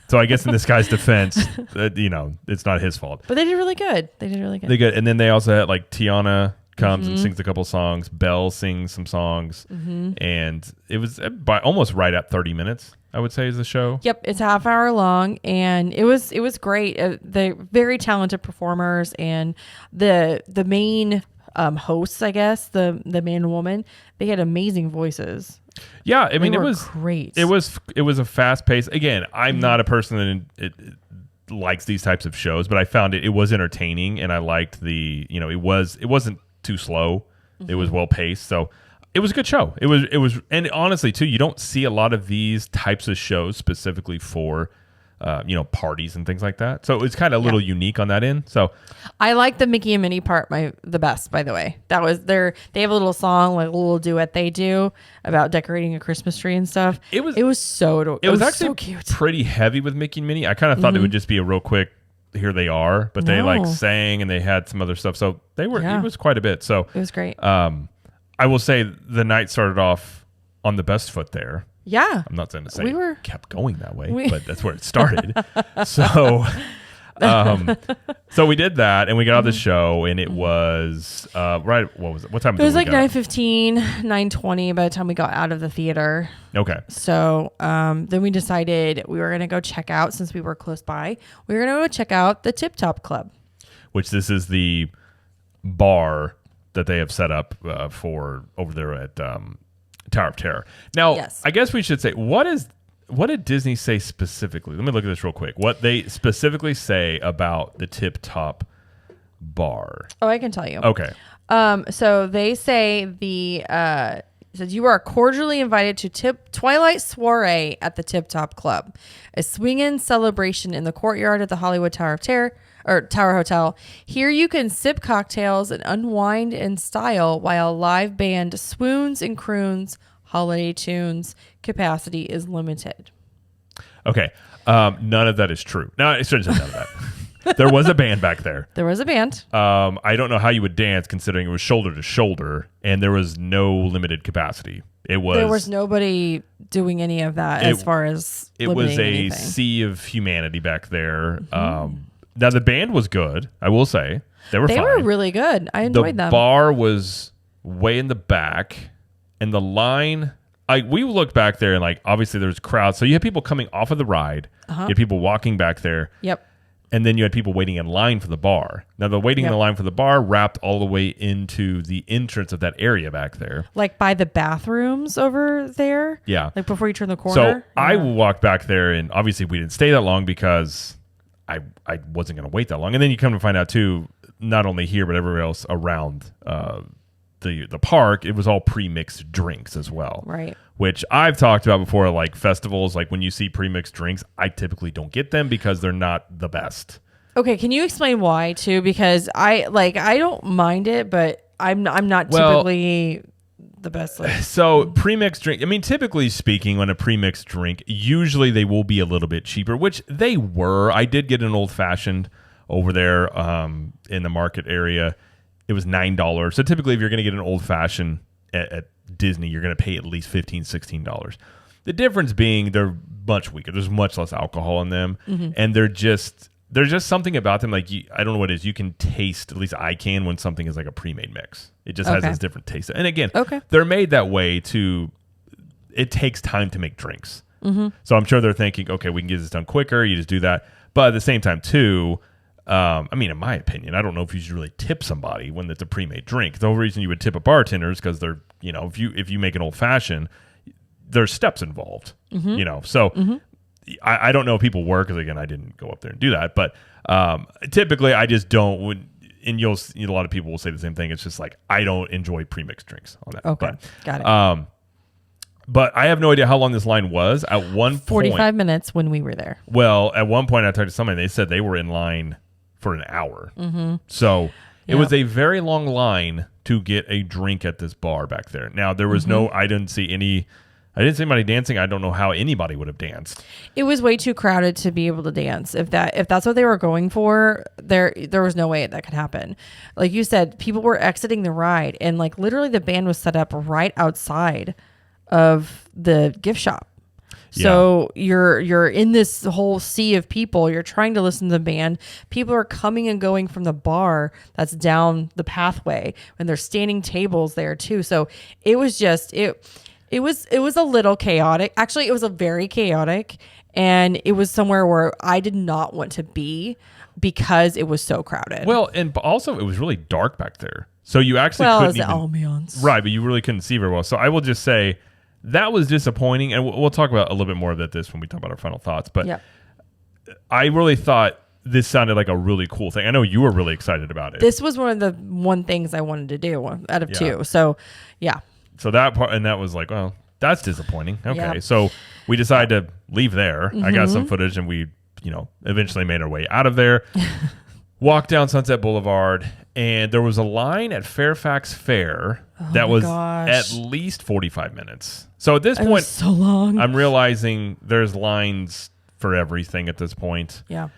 So I guess in this guy's defense, it's not his fault. But they did really good. They did good. And then they also had Tiana comes and sings a couple songs. Belle sings some songs, and it was by almost right at 30 minutes. I would say is the show. Yep, it's a half hour long, and it was great. They're very talented performers, and the main hosts, I guess, the man and woman, they had amazing voices. Yeah, I mean, it was great. It was a fast pace. Again, I'm not a person that likes these types of shows, but I found it was entertaining, and I liked it wasn't too slow. It was well paced, so it was a good show. It was, and honestly too, you don't see a lot of these types of shows specifically for parties and things like that. So it's kind of a little unique on that end. So I like the Mickey and Minnie part the best, by the way. That was they have a little song, like a little duet they do about decorating a Christmas tree and stuff. It was actually so cute. Pretty heavy with Mickey and Minnie. I kind of thought it would just be a real quick, here they are, but they like sang and they had some other stuff. So it was quite a bit. So it was great. I will say the night started off on the best foot there. Yeah. I'm not saying to say it kept going that way, but that's where it started. So we did that and we got out of the show and it was right. What was it? What time was it? It was like 9:15, 9:20 by the time we got out of the theater. Okay. So then we decided we were going to go check out, since we were close by, we were going to go check out the Tip Top Club. Which this is the bar that they have set up for over there at Tower of Terror. Now, yes. I guess we should say, what did Disney say specifically? Let me look at this real quick. What they specifically say about the Tip Top bar? Oh, I can tell you. Okay. So they say says you are cordially invited to Twilight Soiree at the Tip Top Club, a swing-in celebration in the courtyard at the Hollywood Tower of Terror or Tower Hotel. Here you can sip cocktails and unwind in style while a live band swoons and croons holiday tunes. Capacity is limited. Okay. None of that is true. No, I shouldn't say none of that. There was a band back there. There was a band. I don't know how you would dance considering it was shoulder to shoulder and there was no limited capacity. There was nobody doing any of that as far as it was a sea of humanity back there. Mm-hmm. Now the band was good, I will say. They were really good. I enjoyed them. The bar was way in the back and the line, we looked back there and like obviously there's crowds. So you had people coming off of the ride. Uh-huh. You had people walking back there. Yep. And then you had people waiting in line for the bar. Now, the waiting in the line for the bar wrapped all the way into the entrance of that area back there. Like by the bathrooms over there? Yeah. Like before you turn the corner? So I walked back there, and obviously we didn't stay that long because I wasn't going to wait that long. And then you come to find out, too, not only here, but everywhere else around the park, it was all pre-mixed drinks as well. Right. Which I've talked about before, like festivals, like when you see pre-mixed drinks, I typically don't get them because they're not the best. Okay, can you explain why too? Because I don't mind it, but I'm not typically the best. So pre-mixed drink, I mean, typically speaking, when a pre-mixed drink, usually they will be a little bit cheaper, which they were. I did get an old fashioned over there in the market area. It was $9. So typically if you're going to get an old fashioned at Disney, you're going to pay at least $15, $16. The difference being they're much weaker. There's much less alcohol in them, and there's just something about them. Like I don't know what it is. You can taste, at least I can, when something is like a pre-made mix. It just has this different taste. And again, they're made that way it takes time to make drinks. Mm-hmm. So I'm sure they're thinking, okay, we can get this done quicker. You just do that. But at the same time, too, I mean, in my opinion, I don't know if you should really tip somebody when it's a pre-made drink. The whole reason you would tip a bartender is because they're, if you make an old fashioned, there's steps involved, So I don't know if people work, because again, I didn't go up there and do that. But typically, I just don't. And a lot of people will say the same thing. It's just like I don't enjoy pre-mixed drinks on that. Okay, got it. But I have no idea how long this line was. At 45 minutes when we were there. Well, at one point I talked to somebody, and they said they were in line for an hour. Mm-hmm. So it was a very long line to get a drink at this bar back there. Now, there was I didn't see anybody dancing. I don't know how anybody would have danced. It was way too crowded to be able to dance. If that's what they were going for, there was no way that could happen. Like you said, people were exiting the ride, and like literally the band was set up right outside of the gift shop. So you're in this whole sea of people. You're trying to listen to the band. People are coming and going from the bar that's down the pathway, and there's standing tables there too. So it was just it was a little chaotic. Actually, it was a very chaotic, and it was somewhere where I did not want to be because it was so crowded. Well, and also it was really dark back there. So you actually couldn't even, ambiance. Right, but you really couldn't see very well. So I will just say that was disappointing, and we'll talk about a little bit more about this when we talk about our final thoughts. But I really thought this sounded like a really cool thing. I know you were really excited about it. This was one of the things I wanted to do out of two. So, yeah. So that part, and that was like, well, that's disappointing. Okay, so we decided to leave there. I got some footage, and we eventually made our way out of there. Walked down Sunset Boulevard, and there was a line at Fairfax Fair that was at least 45 minutes. So at this point, was so long. I'm realizing there's lines for everything at this point. Yeah.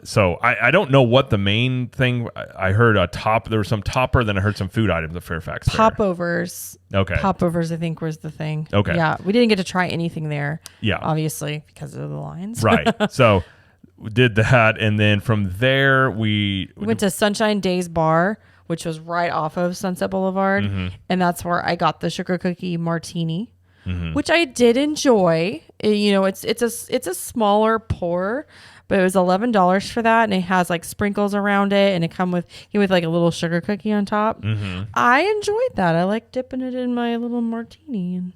So I don't know what the main thing. I heard there was some topper, then I heard some food items at Fairfax Fair. Popovers. Okay. Popovers, I think, was the thing. Okay. Yeah. We didn't get to try anything there. Yeah. Obviously, because of the lines. Right. So we did that. And then from there, we went to Sunshine Days Bar, which was right off of Sunset Boulevard. Mm-hmm. And that's where I got the sugar cookie martini, which I did enjoy. It's a smaller pour, but it was $11 for that, and it has like sprinkles around it, and it came with like a little sugar cookie on top. Mm-hmm. I enjoyed that. I like dipping it in my little martini, and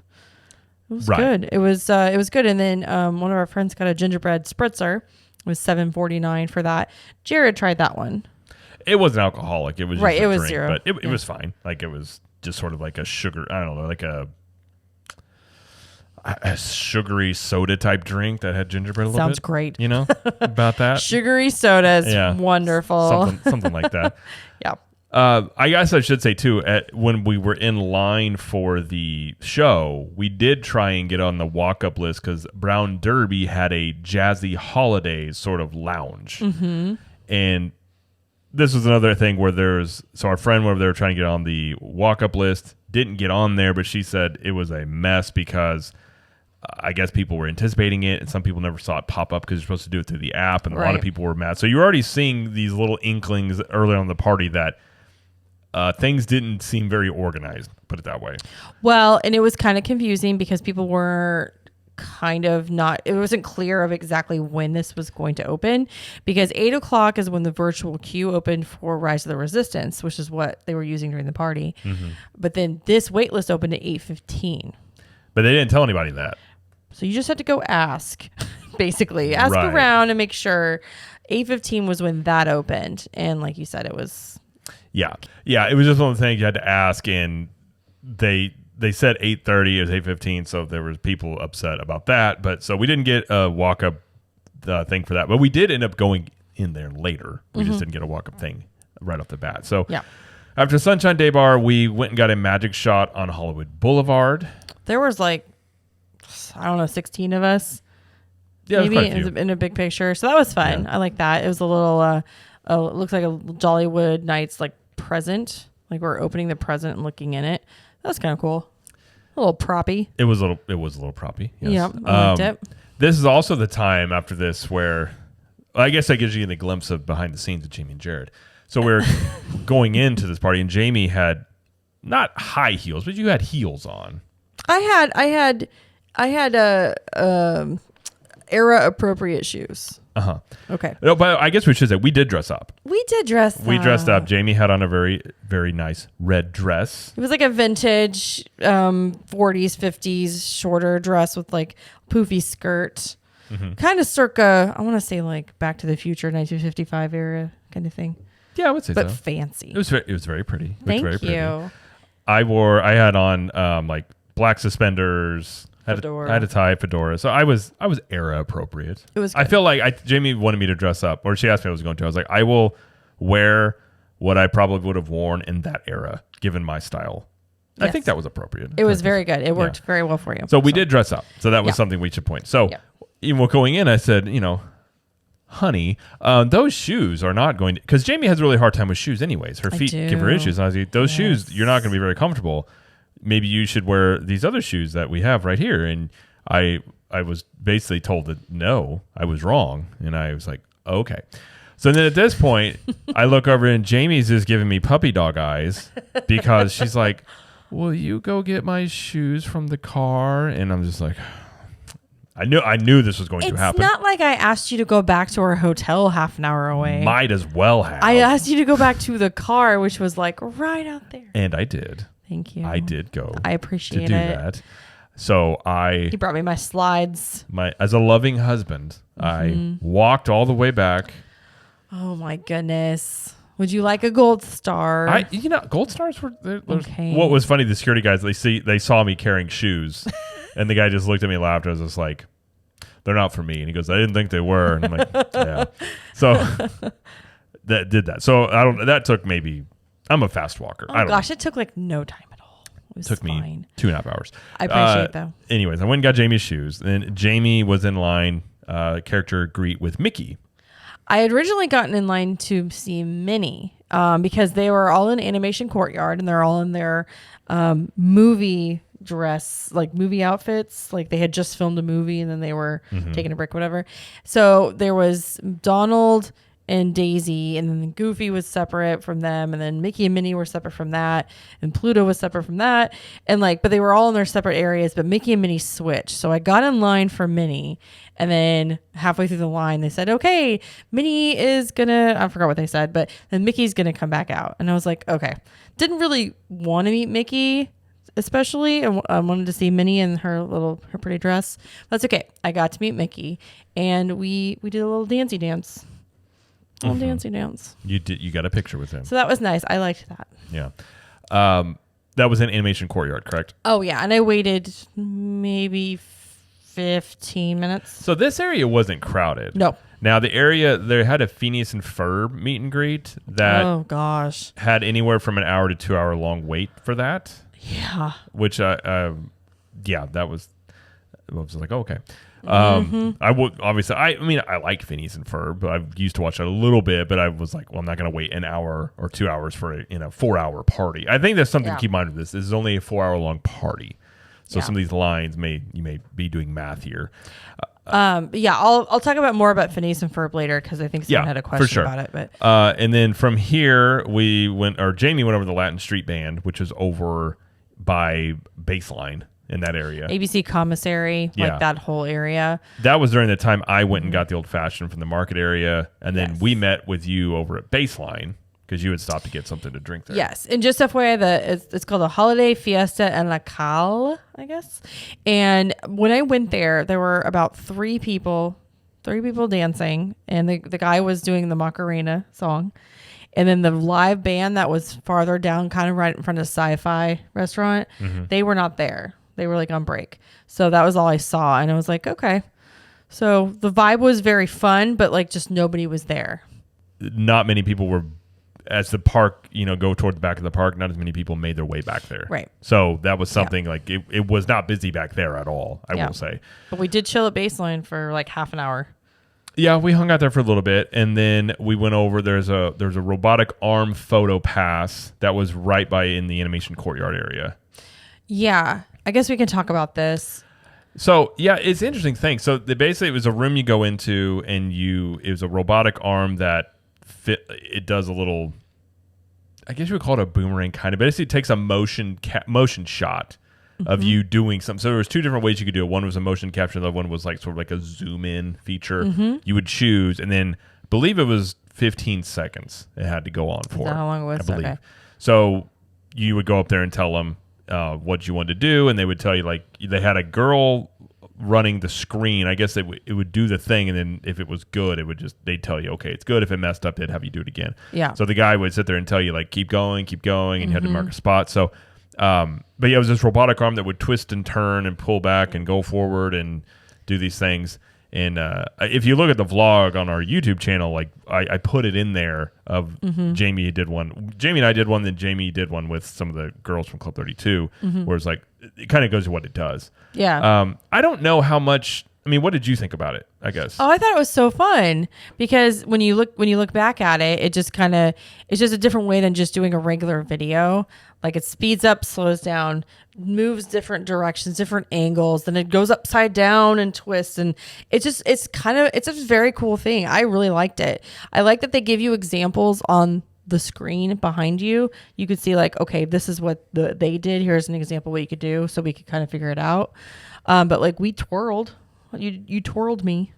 it was good. It was good. And then one of our friends got a gingerbread spritzer. It was $7.49 for that. Jared tried that one. It wasn't alcoholic. It was just it was drink, zero. but it was fine. Like it was just sort of like a sugar. I don't know, like a sugary soda type drink that had gingerbread a little bit. Sounds great. You know about that? Sugary soda is wonderful. Something like that. Yeah. I guess I should say too, when we were in line for the show, we did try and get on the walk-up list because Brown Derby had a jazzy holidays sort of lounge. Mm-hmm. And this was another thing where so our friend where they were trying to get on the walk-up list didn't get on there, but she said it was a mess because I guess people were anticipating it, and some people never saw it pop up because you're supposed to do it through the app, and a lot of people were mad. So you're already seeing these little inklings early on in the party that things didn't seem very organized, put it that way. Well, and it was kind of confusing because people were it wasn't clear of exactly when this was going to open, because 8:00 is when the virtual queue opened for Rise of the Resistance, which is what they were using during the party. Mm-hmm. But then this wait list opened at 8:15. But they didn't tell anybody that. So you just had to go ask, basically. Ask around and make sure. 8:15 was when that opened. And like you said, it was... Yeah. Yeah, it was just one of the things you had to ask, and they said 8:30, it was 8:15, so there was people upset about that. But so we didn't get a walk-up thing for that. But we did end up going in there later. We just didn't get a walk-up thing right off the bat. So after Sunshine Day Bar, we went and got a magic shot on Hollywood Boulevard. There was 16 of us. Yeah, maybe in a big picture. So that was fun. Yeah. I like that. It was a little, it looks like a Jollywood Nights present. Like we're opening the present and looking in it. That was kind of cool. A little proppy. It was a little proppy. Yes. Yeah, I liked it. This is also the time after this where, I guess that gives you the glimpse of behind the scenes of Jamie and Jared. So we're going into this party, and Jamie had not high heels, but you had heels on. I had era appropriate shoes. Uh-huh. Okay. No, but I guess we should say we did dress up. We dressed up. Jamie had on a very, very nice red dress. It was like a vintage 40s, 50s shorter dress with like poofy skirt. Mm-hmm. Kind of circa, I want to say like Back to the Future 1955 era kind of thing. Yeah, I would say so. But fancy. It was very pretty. Thank you. Pretty. I had on like black suspenders. Fedora. I had a tie, fedora. So I was era appropriate. It was good. I feel like Jamie wanted me to dress up, or she asked me if I was going to. I was like, I will wear what I probably would have worn in that era, given my style. Yes. I think that was appropriate. It was very good. It worked very well for you. So we did dress up. So that was something we should point. So even going in, I said, honey, those shoes are not going to, because Jamie has a really hard time with shoes anyways. Her feet give her issues. And I was like, those shoes, you're not going to be very comfortable. Maybe you should wear these other shoes that we have right here. And I was basically told that no, I was wrong. And I was like, okay. So then at this point, I look over and Jamie's just giving me puppy dog eyes because she's like, will you go get my shoes from the car? And I'm just like, I knew this was going to happen. It's not like I asked you to go back to our hotel half an hour away. Might as well have. I asked you to go back to the car, which was like right out there. And I did. Thank you. I did go. I appreciate to do that. So he brought me my slides. As a loving husband, I walked all the way back. Oh my goodness. Would you like a gold star? Gold stars were okay. What was funny, the security guys, they saw me carrying shoes and the guy just looked at me and laughed. I was just like, they're not for me. And he goes, I didn't think they were. And I'm like, yeah. So that did that. So that took maybe, I'm a fast walker. Oh gosh, it took like no time at all. It was took fine. me 2.5 hours. I appreciate it though. Anyways, I went and got Jamie's shoes. Then Jamie was in line, character greet with Mickey. I had originally gotten in line to see Minnie because they were all in Animation Courtyard and they're all in their movie dress, like movie outfits. Like they had just filmed a movie and then they were taking a break, whatever. So there was Donald and Daisy, and then Goofy was separate from them, and then Mickey and Minnie were separate from that, and Pluto was separate from that, and but they were all in their separate areas, but Mickey and Minnie switched. So I got in line for Minnie, and then halfway through the line, they said, okay, Minnie is gonna, I forgot what they said, but then Mickey's gonna come back out. And I was like, okay. Didn't really want to meet Mickey, especially. I wanted to see Minnie in her pretty dress. That's okay. I got to meet Mickey, and we did a little dancey dance. Dancey dance. You got a picture with him. So that was nice. I liked that. Yeah. That was in Animation Courtyard, correct? Oh, yeah. And I waited maybe 15 minutes. So this area wasn't crowded. No. Now, the area, they had a Phineas and Ferb meet and greet that oh gosh, had anywhere from an hour to 2 hour long wait for that. Yeah. Which, that was, I was like, oh, okay. I would obviously, I like Phineas and Ferb, but I used to watch it a little bit, but I was like, well, I'm not going to wait an hour or 2 hours for a 4-hour party. I think there's something to keep in mind with this. This is only a 4-hour long party. So some of these lines you may be doing math here. I'll talk about more about Phineas and Ferb later because I think someone had a question about it. But and then from here Jamie went over to the Latin Street Band, which is over by Baseline in that area. ABC Commissary, like that whole area. That was during the time I went and got the old fashioned from the market area, and then we met with you over at Baseline because you had stopped to get something to drink there. Yes, and just FYI, it's called a Holiday Fiesta en la Calle, I guess. And when I went there were about three people dancing, and the guy was doing the Macarena song. And then the live band that was farther down, kind of right in front of the Sci-Fi restaurant, they were not there. They were like on break. So that was all I saw. And I was like, okay. So the vibe was very fun, but like just nobody was there. Not many people were, as the park, go toward the back of the park, not as many people made their way back there. Right. So that was something like it was not busy back there at all, I will say. But we did chill at Baseline for like half an hour. Yeah, we hung out there for a little bit, and then we went over. There's a robotic arm photo pass that was right by in the Animation Courtyard area. Yeah, I guess we can talk about this. So yeah, it's an interesting thing. So basically, it was a room you go into, and it was a robotic arm that it does a little. I guess you would call it a boomerang kind of. Basically, it takes a motion shot of you doing something. So there was two different ways you could do it. One was a motion capture. The other one was like sort of like a zoom in feature. You would choose, and then I believe it was 15 seconds it had to go on for. Is that how long it was? I believe. Okay. So you would go up there and tell them what you wanted to do, and they would tell you, like, they had a girl running the screen. I guess it would do the thing, and then if it was good, they'd tell you, okay, it's good. If it messed up, they'd have you do it again. Yeah. So the guy would sit there and tell you, like, keep going, and you had to mark a spot. So but yeah, it was this robotic arm that would twist and turn and pull back and go forward and do these things. And if you look at the vlog on our YouTube channel, like I put it in there of Jamie did one. Jamie and I did one, then Jamie did one with some of the girls from Club 32, where it's like, it kind of goes to what it does. Yeah. I don't know how much. I mean, what did you think about it? I guess. Oh, I thought it was so fun because when you look back at it, it's just a different way than just doing a regular video. Like, it speeds up, slows down, moves different directions, different angles, then it goes upside down and twists, and it's a very cool thing. I really liked it. I like that they give you examples on the screen behind you. You could see, like, okay, this is what they did. Here's an example of what you could do, so we could kind of figure it out. But like, we twirled. You twirled me.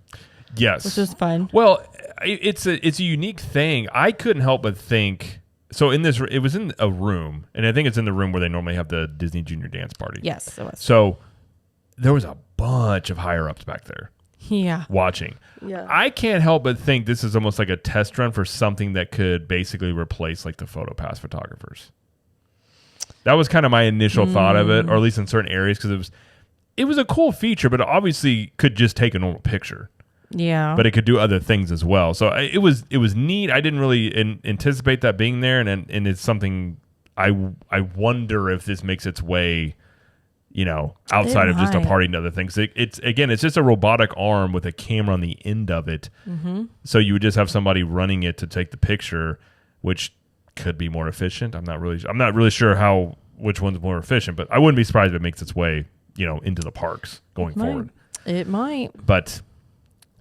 Yes, which was fun. Well, it's a unique thing. I couldn't help but think. So it was in a room, and I think it's in the room where they normally have the Disney Junior Dance Party. Yes, it was. So there was a bunch of higher ups back there. Yeah. Watching. Yeah. I can't help but think this is almost like a test run for something that could basically replace like the PhotoPass photographers. That was kind of my initial thought of it, or at least in certain areas, because it was a cool feature, but it obviously could just take a normal picture. Yeah. But it could do other things as well. So it was neat. I didn't really anticipate that being there, and it's something I wonder if this makes its way, outside of just a party and other things. It's just a robotic arm with a camera on the end of it. Mm-hmm. So you would just have somebody running it to take the picture, which could be more efficient. I'm not really sure which one's more efficient, but I wouldn't be surprised if it makes its way, into the parks going forward. It might. But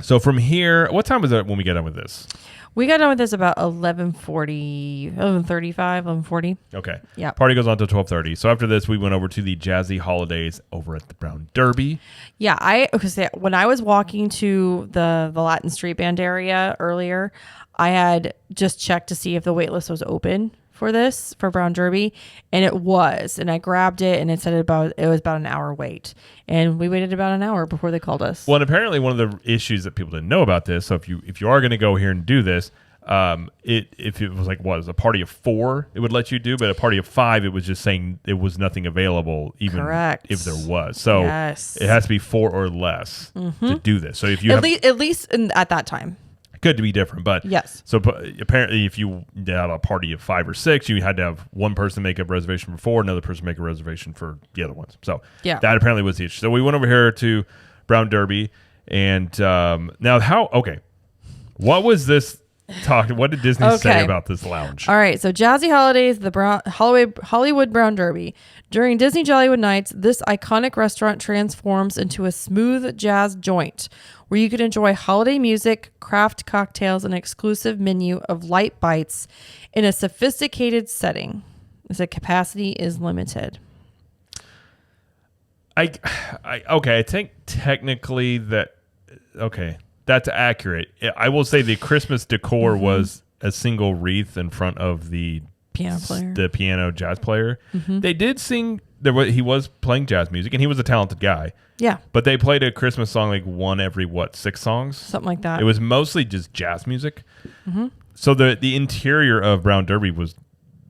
so from here, what time was it when we got done with this? We got done with this about 11:35, 11:40. Okay. Yeah. Party goes on to 12:30. So after this, we went over to the Jazzy Holidays over at the Brown Derby. Yeah, when I was walking to the Latin Street Band area earlier, I had just checked to see if the wait list was open for Brown Derby, and it was. And I grabbed it, and it said it was about an hour wait, and we waited about an hour before they called us. Well, and apparently one of the issues that people didn't know about this. So if you are going to go here and do this, if it was like a party of 4, it would let you do, but a party of 5, it was just saying it was nothing available, even Correct. if there was. So yes. It has to be 4 or less to do this. So if you at least at that time. Could be different, but yes. So apparently, if you had a party of 5 or 6, you had to have one person make a reservation for 4, another person make a reservation for the other ones. So that apparently was the issue. So we went over here to Brown Derby, and what was this talk? What did Disney say about this lounge? All right, so Jazzy Holidays, the Hollywood Brown Derby. During Disney Jollywood Nights, this iconic restaurant transforms into a smooth jazz joint where you can enjoy holiday music, craft cocktails, and an exclusive menu of light bites in a sophisticated setting. The capacity is limited. I think technically that's accurate. I will say the Christmas decor was a single wreath in front of the piano jazz player. Mm-hmm. They did sing. He was playing jazz music, and he was a talented guy. Yeah. But they played a Christmas song like one every 6 songs? Something like that. It was mostly just jazz music. Mm-hmm. So the interior of Brown Derby was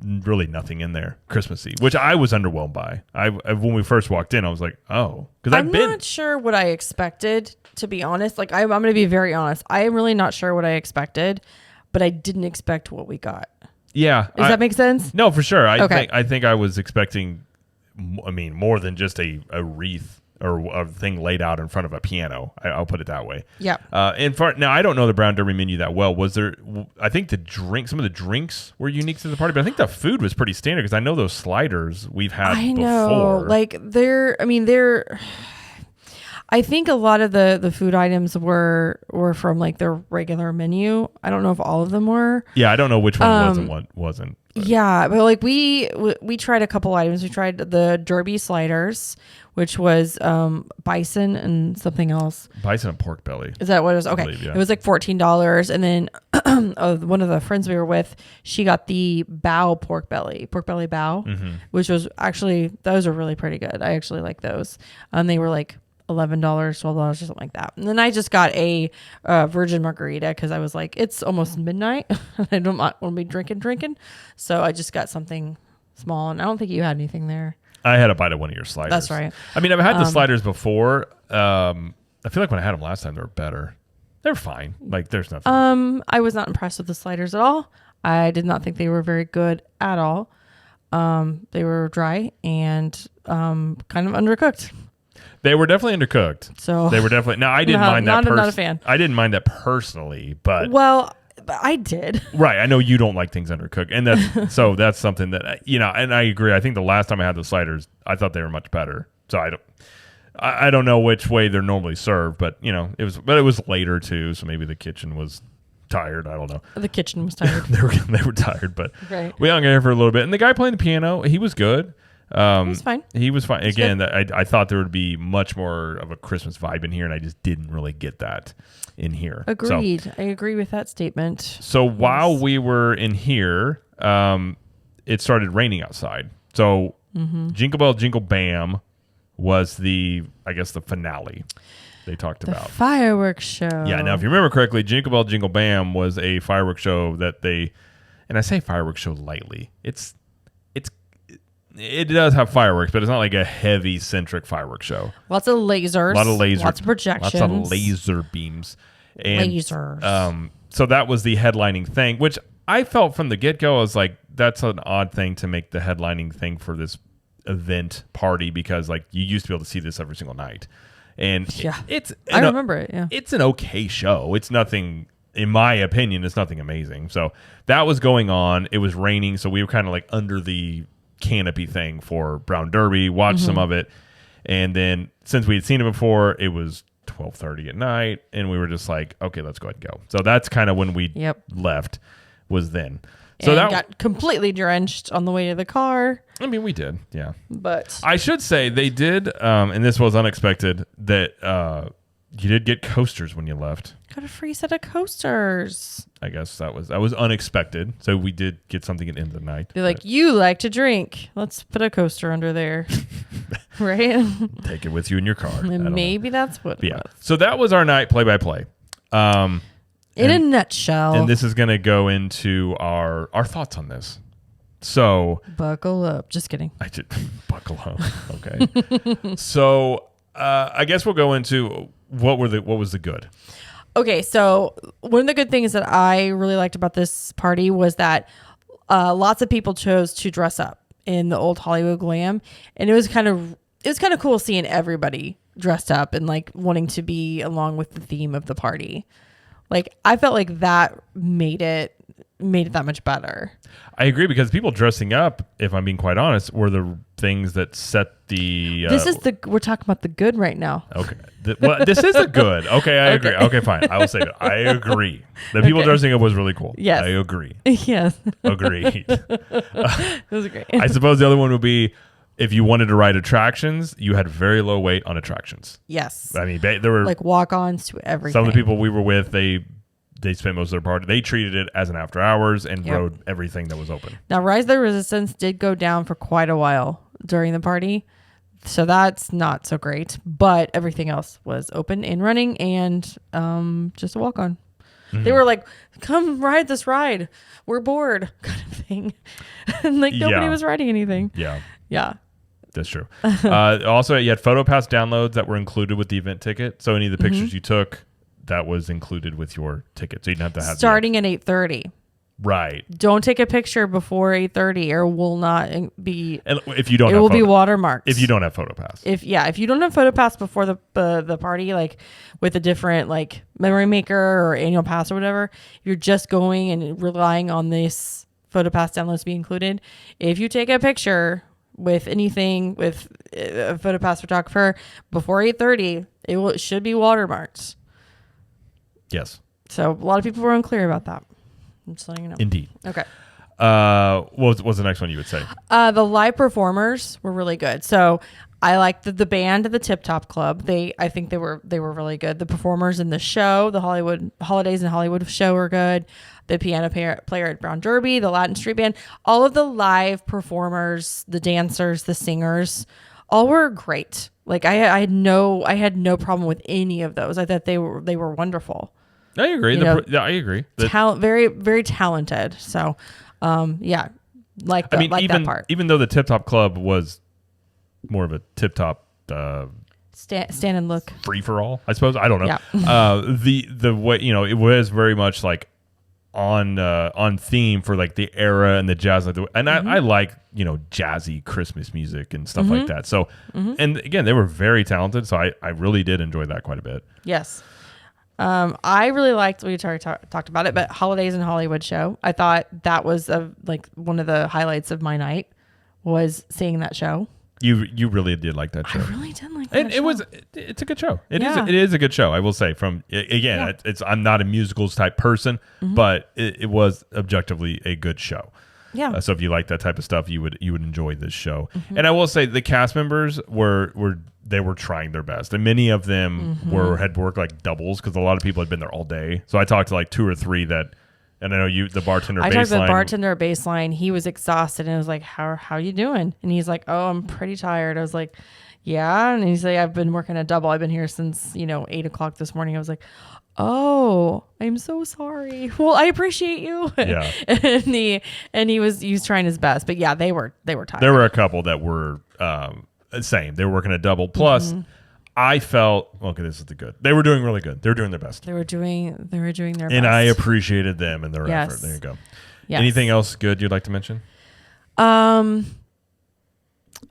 really nothing in there Christmassy, which I was underwhelmed by. When we first walked in, I was like, oh, because I'm not sure what I expected, to be honest. Like I'm going to be very honest. I am really not sure what I expected, but I didn't expect what we got. Yeah. Does that make sense? No, for sure. I think I was expecting, more than just a wreath or a thing laid out in front of a piano. I'll put it that way. Yeah. Now I don't know the Brown Derby menu that well. Was there? I think some of the drinks were unique to the party, but I think the food was pretty standard because I know those sliders we've had before. I know, like I think a lot of the food items were from like their regular menu. I don't know if all of them were. Yeah, I don't know which one was and what wasn't. But. Yeah, but like we tried a couple items. We tried the Derby sliders, which was bison and something else. Bison and pork belly. Is that what it was? Okay. Believe, yeah. It was like $14. And then one of the friends we were with, she got the pork belly bao, which was actually, those are really pretty good. I actually like those. They were like $11, $12 or something like that. And then I just got a virgin margarita because I was like, it's almost midnight. I don't want to be drinking. So I just got something small. And I don't think you had anything there. I had a bite of one of your sliders. That's right. I mean, I've had the sliders before. I feel like when I had them last time, they were better. They're fine. Like, there's nothing. I was not impressed with the sliders at all. I did not think they were very good at all. They were dry and kind of undercooked. They were definitely undercooked. So they were definitely. Now I didn't mind that. I'm not a fan. I didn't mind that personally, but I did. Right. I know you don't like things undercooked, and that's something that And I agree. I think the last time I had the sliders, I thought they were much better. So I don't know which way they're normally served, but it was later too, so maybe the kitchen was tired. I don't know. The kitchen was tired. they were tired, but right. We hung there for a little bit, and the guy playing the piano, he was good. He was fine. He was fine. Again, I thought there would be much more of a Christmas vibe in here, and I just didn't really get that in here. Agreed. So, I agree with that statement. So while we were in here, it started raining outside. So Jingle Bell Jingle Bam was the finale they talked about. The fireworks show. Yeah. Now, if you remember correctly, Jingle Bell Jingle Bam was a fireworks show that and I say fireworks show lightly. it does have fireworks, but it's not like a heavy centric fireworks show. Lots of lasers. A lot of lasers. Lots of projections. Lots of laser beams. And, lasers. So that was the headlining thing, which I felt from the get-go, I was like, that's an odd thing to make the headlining thing for this event party, because like you used to be able to see this every single night. And I remember it. Yeah. It's an okay show. It's nothing, in my opinion, it's nothing amazing. So that was going on. It was raining, so we were kind of like under the canopy thing for Brown Derby, watched some of it. And then since we had seen it before, it was 12:30 at night, and we were just like, okay, let's go ahead and go. So that's kind of when we left, was then. So and that got completely drenched on the way to the car. I mean, we did, yeah. But I should say they did, and this was unexpected, that you did get coasters when you left. got a free set of coasters. I guess that was unexpected. So we did get something at the end of the night. They're like, you like to drink. Let's put a coaster under there. Right? Take it with you in your car. And maybe that's what it was. So that was our night play-by-play. In a nutshell. And this is going to go into our thoughts on this. So buckle up. Just kidding. I did buckle up. Okay. So I guess we'll go into what was the good. Okay, so one of the good things that I really liked about this party was that lots of people chose to dress up in the old Hollywood glam, and it was kind of cool seeing everybody dressed up and like wanting to be along with the theme of the party. Like I felt like that made it that much better. I agree, because people dressing up, if I'm being quite honest, were the things that set the. We're talking about the good right now. Okay. This is the good. Okay, I agree. Okay, fine. I will say that. I agree. The people dressing up was really cool. Yes. I agree. Yes. Agreed. It was great. I suppose the other one would be, if you wanted to ride attractions, you had very low wait on attractions. Yes. I mean, there were like walk-ons to everything. Some of the people we were with, they spent most of their party. They treated it as an after hours and rode everything that was open. Now, Rise of the Resistance did go down for quite a while during the party, so that's not so great. But everything else was open and running, and just a walk-on. Mm-hmm. They were like, "Come ride this ride. We're bored," kind of thing. And like nobody was riding anything. Yeah. Yeah. That's true. Also, you had PhotoPass downloads that were included with the event ticket. So any of the pictures you took, that was included with your ticket. So you didn't have to have starting at 8:30. Right. Don't take a picture before 8:30, or will not be. And if you don't, it will be watermarked. If you don't have PhotoPass. If you don't have PhotoPass before the party, like with a different like memory maker or annual pass or whatever, you're just going and relying on this PhotoPass downloads to be included. If you take a picture with anything with a PhotoPass photographer before 8:30, it should be watermarked. Yes. So a lot of people were unclear about that. I'm just letting you know. Indeed. Okay. What's the next one you would say? The live performers were really good. So I liked the band of the Tip Top Club. I think they were really good. The performers in the show, the Holidays in Hollywood show, were good. The piano player at Brown Derby, the Latin Street Band, all of the live performers, the dancers, the singers, all were great. Like I had no problem with any of those. I thought they were wonderful. I agree. I agree. Very, very talented. So, that part. Even though the Tip Top Club was more of a Tip Top stand and look free for all, I suppose. I don't know. Yeah. The way it was very much like on theme for like the era and the jazz, I like jazzy Christmas music and stuff like that. So, and again, they were very talented. So I really did enjoy that quite a bit. Yes. I really liked, we already talked about it, but Holidays in Hollywood show. I thought that was one of the highlights of my night was seeing that show. You really did like that show. I really did like that show. It's a good show. It is a good show. I will say I'm not a musicals type person, but it was objectively a good show. Yeah. So if you like that type of stuff, you would enjoy this show. And I will say the cast members were trying their best, and many of them had worked like doubles because a lot of people had been there all day. So I talked to like 2 or 3 that, and I know the bartender. I talked to the bartender at Baseline. He was exhausted, and I was like, "How are you doing?" And he's like, "Oh, I'm pretty tired." I was like, "Yeah," and he's like, "I've been working a double. I've been here since 8 o'clock this morning." I was like, Oh, I'm so sorry. Well, I appreciate you. Yeah. and he was trying his best, but yeah, they were tired. There were a couple that were same. They were working a double. Plus, I felt okay. This is the good. They were doing really good. They were doing their best. They were doing their best, and I appreciated them and their effort. There you go. Yes. Anything else good you'd like to mention?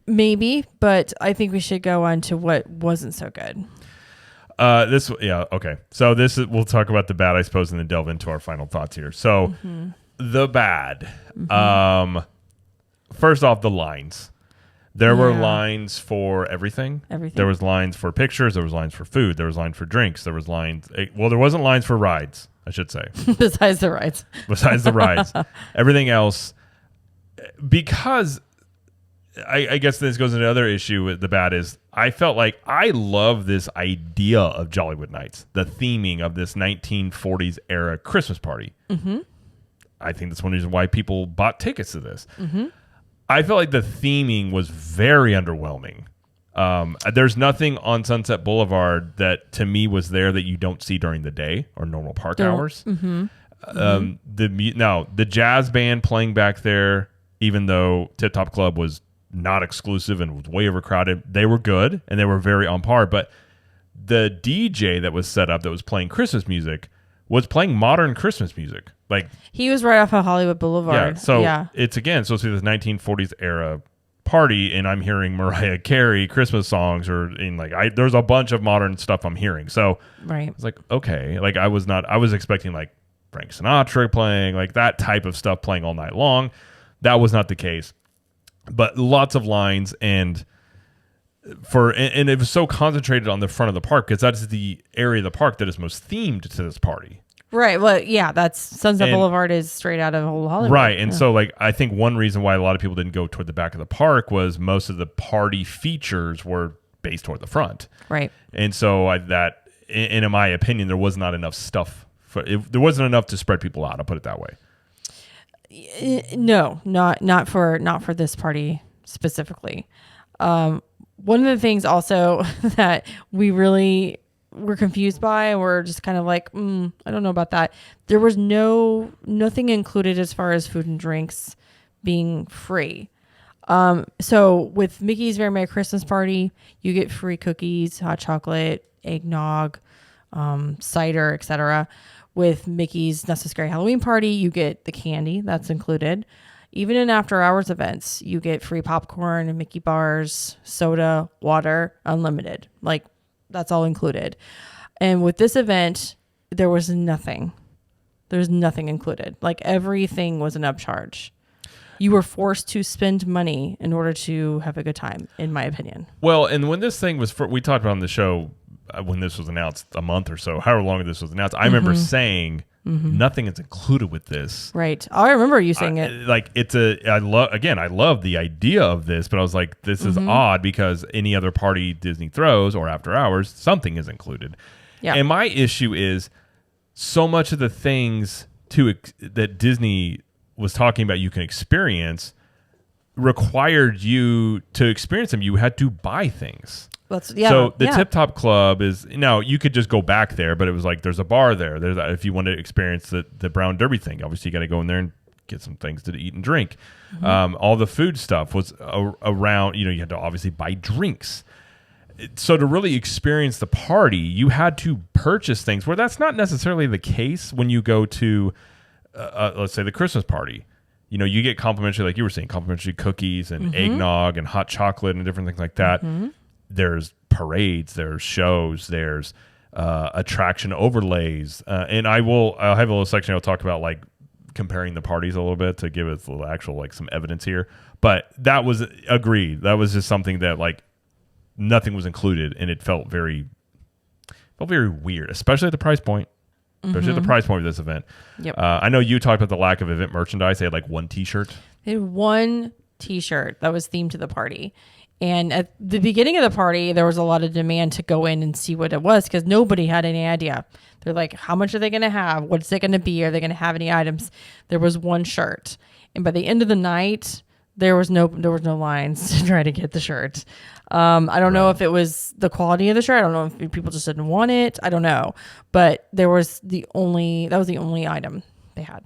Maybe, but I think we should go on to what wasn't so good. Okay. So we'll talk about the bad, I suppose, and then delve into our final thoughts here. So the bad. First off, the lines. There were lines for everything. There was lines for pictures. There was lines for food. There was lines for drinks. There was lines. Well, there wasn't lines for rides, I should say. Besides the rides. Everything else. Because I guess this goes into another issue with the bad is I felt like I love this idea of Jollywood Nights, the theming of this 1940s era Christmas party. I think that's one reason why people bought tickets to this. I felt like the theming was very underwhelming. There's nothing on Sunset Boulevard that to me was there that you don't see during the day or normal park hours. The jazz band playing back there, even though Tip Top Club was not exclusive and was way overcrowded, they were good and they were very on par. But the DJ that was set up that was playing Christmas music was playing modern Christmas music. Like he was right off of Hollywood Boulevard. It's again supposed to be this 1940s era party, and I'm hearing Mariah Carey Christmas songs, there's a bunch of modern stuff I'm hearing. So it's like, okay, like I was expecting like Frank Sinatra playing, like that type of stuff playing all night long. That was not the case. But lots of lines and it was so concentrated on the front of the park because that's the area of the park that is most themed to this party. Right. Well, yeah, that's Sunset Boulevard is straight out of Old Hollywood. Right. And so I think one reason why a lot of people didn't go toward the back of the park was most of the party features were based toward the front. Right. And so in my opinion, there was not enough stuff there wasn't enough to spread people out. I'll put it that way. No, not for this party specifically. One of the things also that we really were confused by, and we're just kind of like, I don't know about that. There was nothing included as far as food and drinks being free. So with Mickey's Very Merry Christmas Party, you get free cookies, hot chocolate, eggnog, cider, etc. With Mickey's Necessary Halloween Party, you get the candy that's included. Even in after hours events, you get free popcorn and Mickey bars, soda, water, unlimited. Like that's all included. And with this event, there was nothing. There's nothing included. Like everything was an upcharge. You were forced to spend money in order to have a good time, in my opinion. Well, and when this thing was, we talked about on the show when this was announced a month or so, however long this was announced, I remember saying nothing is included with this. Right. I remember you saying it. Like I love the idea of this, but I was like, this is odd because any other party Disney throws or after hours, something is included. Yeah. And my issue is so much of the things that Disney was talking about you can experience required you to experience them. You had to buy things. So the Tip Top Club is now you could just go back there, but it was like there's a bar there. There's if you want to experience the Brown Derby thing, obviously you got to go in there and get some things to eat and drink. All the food stuff was around. You had to obviously buy drinks. So to really experience the party, you had to purchase things. Where that's not necessarily the case when you go to, let's say, the Christmas party. You get complimentary, like you were saying, complimentary cookies and eggnog and hot chocolate and different things like that. There's parades, there's shows, there's attraction overlays, and I'll have a little section I'll talk about like comparing the parties a little bit to give us a little actual like some evidence here. But that was agreed. That was just something that like nothing was included, and it felt very weird, especially at the price point. Especially at the price point of this event. Yep. I know you talked about the lack of event merchandise. They had like one T-shirt. They had one T-shirt that was themed to the party. And at the beginning of the party, there was a lot of demand to go in and see what it was because nobody had any idea. They're like, how much are they going to have? What's it going to be? Are they going to have any items? There was one shirt. And by the end of the night, there was no lines to try to get the shirt. I don't know if it was the quality of the shirt. I don't know if people just didn't want it. I don't know, but that was the only item they had.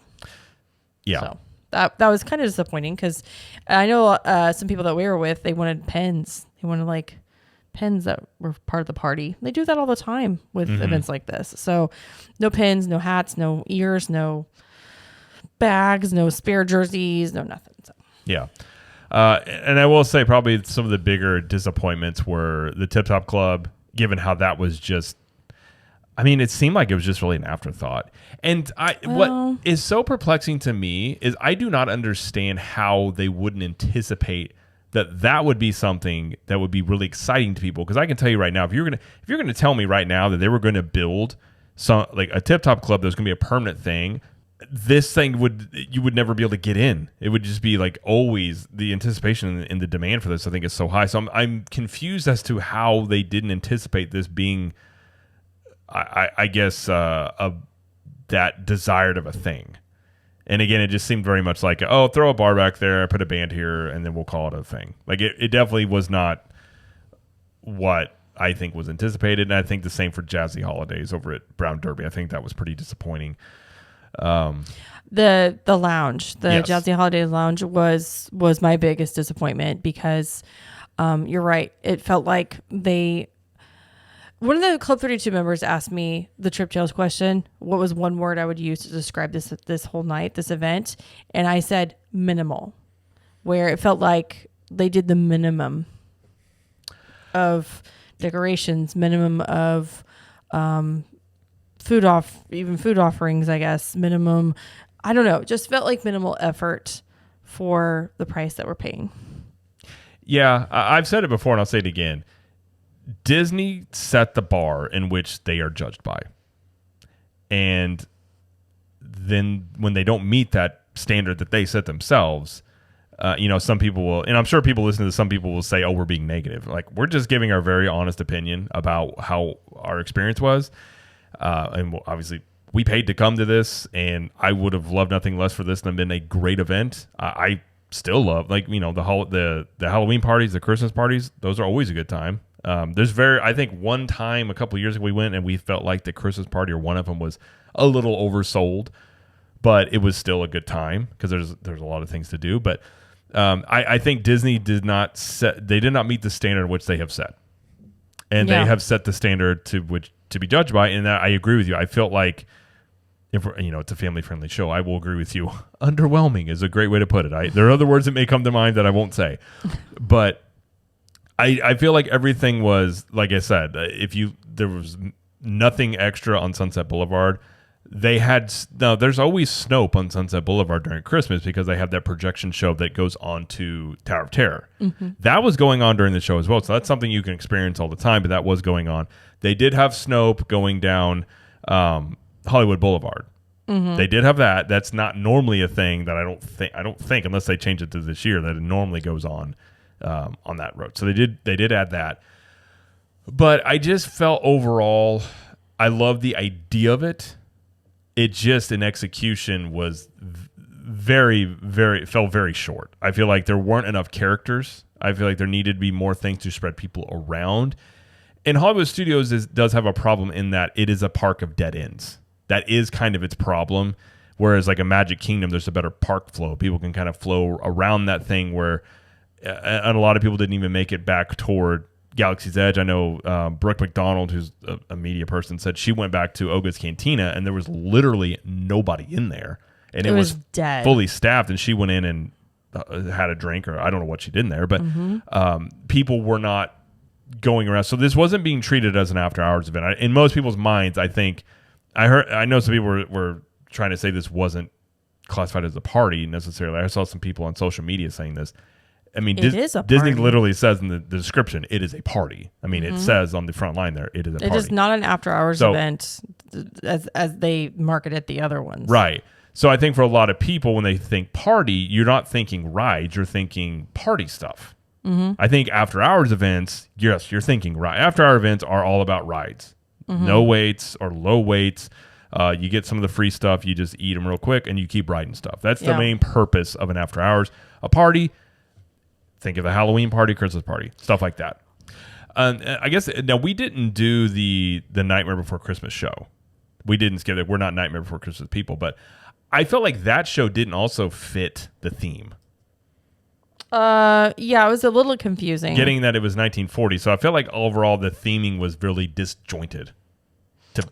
Yeah. So that was kind of disappointing because I know some people that we were with, they wanted pens. They wanted like pens that were part of the party. They do that all the time with events like this. So no pins, no hats, no ears, no bags, no spare jerseys, no nothing. So. Yeah. And I will say probably some of the bigger disappointments were the Tip Top Club, given how that was just, I mean, it seemed like it was just really an afterthought. And what is so perplexing to me is I do not understand how they wouldn't anticipate that would be something that would be really exciting to people. Because I can tell you right now, if you're gonna tell me right now that they were going to build some like a Tip Top Club that's going to be a permanent thing, this thing you would never be able to get in. It would just be like always the anticipation and the demand for this, I think, is so high. So I'm confused as to how they didn't anticipate this being, I guess, that desired of a thing. And again, it just seemed very much like, oh, throw a bar back there, put a band here, and then we'll call it a thing. Like it definitely was not what I think was anticipated. And I think the same for Jazzy Holidays over at Brown Derby. I think that was pretty disappointing. The lounge, the yes. Jazzy Holidays lounge was my biggest disappointment because you're right. It felt like one of the Club 32 members asked me the Trip Tales question, what was one word I would use to describe this whole night, this event? And I said minimal, where it felt like they did the minimum of decorations, minimum of food offerings, I guess, minimum. I don't know. Just felt like minimal effort for the price that we're paying. Yeah, I've said it before and I'll say it again. Disney set the bar in which they are judged by. And then when they don't meet that standard that they set themselves, some people will, and I'm sure people listening to this, some people will say, oh, we're being negative. Like, we're just giving our very honest opinion about how our experience was. And obviously, we paid to come to this, and I would have loved nothing less for this than been a great event. I still love, the Halloween parties, the Christmas parties. Those are always a good time. I think one time a couple of years ago we went and we felt like the Christmas party or one of them was a little oversold, but it was still a good time because there's a lot of things to do. But I think Disney did not meet the standard which they have set, and they have set the standard to be judged by. And I agree with you. I felt like if it's a family friendly show, I will agree with you. Underwhelming is a great way to put it. There are other words that may come to mind that I won't say, but I feel like everything was, like I said, there was nothing extra on Sunset Boulevard. There's always Snope on Sunset Boulevard during Christmas because they have that projection show that goes on to Tower of Terror. Mm-hmm. That was going on during the show as well. So that's something you can experience all the time, but that was going on. They did have Snope going down Hollywood Boulevard. Mm-hmm. They did have that. That's not normally a thing that I don't think unless they change it to this year, that it normally goes on that road. So they did add that. But I just felt overall, I love the idea of it. It just in execution was fell very short. I feel like there weren't enough characters. I feel like there needed to be more things to spread people around. And Hollywood Studios does have a problem in that it is a park of dead ends. That is kind of its problem. Whereas like a Magic Kingdom, there's a better park flow. People can kind of flow around that thing where and a lot of people didn't even make it back toward Galaxy's Edge. I know Brooke McDonald, who's a media person, said she went back to Oga's Cantina and there was literally nobody in there. And it was dead. Fully staffed. And she went in and had a drink, or I don't know what she did in there. But people were not going around. So this wasn't being treated as an after-hours event. In most people's minds, I think, I know some people were trying to say this wasn't classified as a party necessarily. I saw some people on social media saying this. I mean, Disney literally says in the description, it is a party. I mean, it says on the front line there, it is a party. It is not an after-hours event as they marketed the other ones. Right. So I think for a lot of people, when they think party, you're not thinking rides, you're thinking party stuff. Mm-hmm. I think after-hours events, yes, you're thinking ride. After-hour events are all about rides. Mm-hmm. No waits or low waits. You get some of the free stuff, you just eat them real quick, and you keep riding stuff. That's the main purpose of an after-hours. A party, Think of a Halloween party, Christmas party, stuff like that. I guess now we didn't do the Nightmare Before Christmas show. We didn't skip it. We're not Nightmare Before Christmas people, but I felt like that show didn't also fit the theme. Yeah, it was a little confusing. Getting that it was 1940, so I felt like overall the theming was really disjointed, to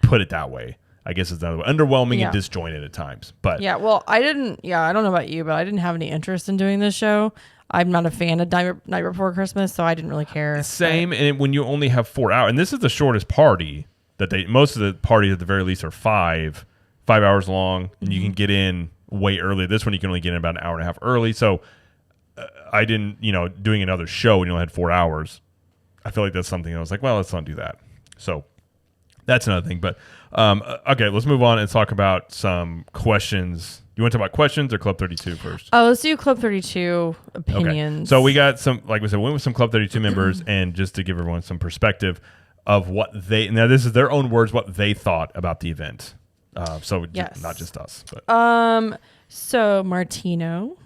put it that way. I guess it's another way. Underwhelming and disjointed at times. But yeah, well, I don't know about you, but I didn't have any interest in doing this show. I'm not a fan of Night Before Christmas, so I didn't really care. Same, and when you only have 4 hours, and this is the shortest party that most of the parties at the very least are 5 hours long, and you can get in way early. This one you can only get in about an hour and a half early, so I didn't, doing another show when you only had 4 hours, I feel like that's something I was like, well, let's not do that. So that's another thing. But okay, let's move on and talk about some questions. You want to talk about questions or Club 32 first? Oh, let's do Club 32 opinions. Okay. So we got some, like we said, we went with some Club 32 members, and just to give everyone some perspective of what now this is their own words, what they thought about the event. So yes. Not just us. But. So Martino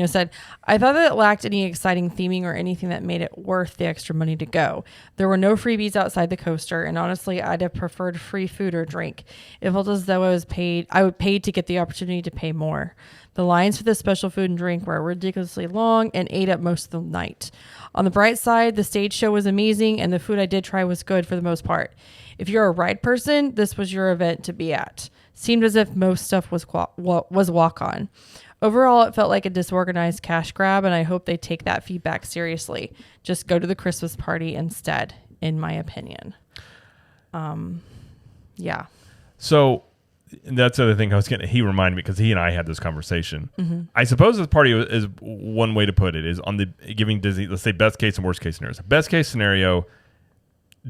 said, I thought that it lacked any exciting theming or anything that made it worth the extra money to go. There were no freebies outside the coaster, and honestly, I'd have preferred free food or drink. It felt as though I would pay to get the opportunity to pay more. The lines for the special food and drink were ridiculously long and ate up most of the night. On the bright side, the stage show was amazing, and the food I did try was good for the most part. If you're a ride person, this was your event to be at. Seemed as if most stuff was walk-on. Overall, it felt like a disorganized cash grab, and I hope they take that feedback seriously. Just go to the Christmas party instead, in my opinion. Yeah. So that's the other thing he reminded me, because he and I had this conversation. Mm-hmm. I suppose this party is one way to put it, is on the giving Disney, let's say, best case and worst case scenarios. Best case scenario,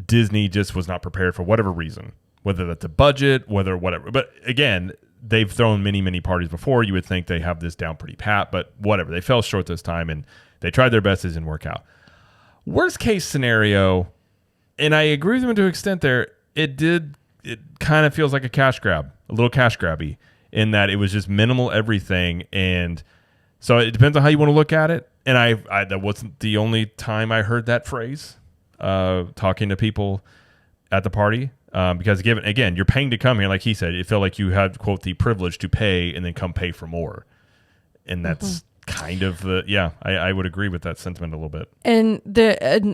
Disney just was not prepared for whatever reason. Whether that's a budget, whatever. But again, they've thrown many, many parties before. You would think they have this down pretty pat, but whatever. They fell short this time, and they tried their best. It didn't work out. Worst case scenario, and I agree with them to an extent there, it kind of feels like a cash grab, a little cash grabby, in that it was just minimal everything. And so it depends on how you want to look at it. And I that wasn't the only time I heard that phrase, talking to people at the party. Because again, you're paying to come here. Like he said, it felt like you had, quote, the privilege to pay and then come pay for more. And that's kind of I would agree with that sentiment a little bit. And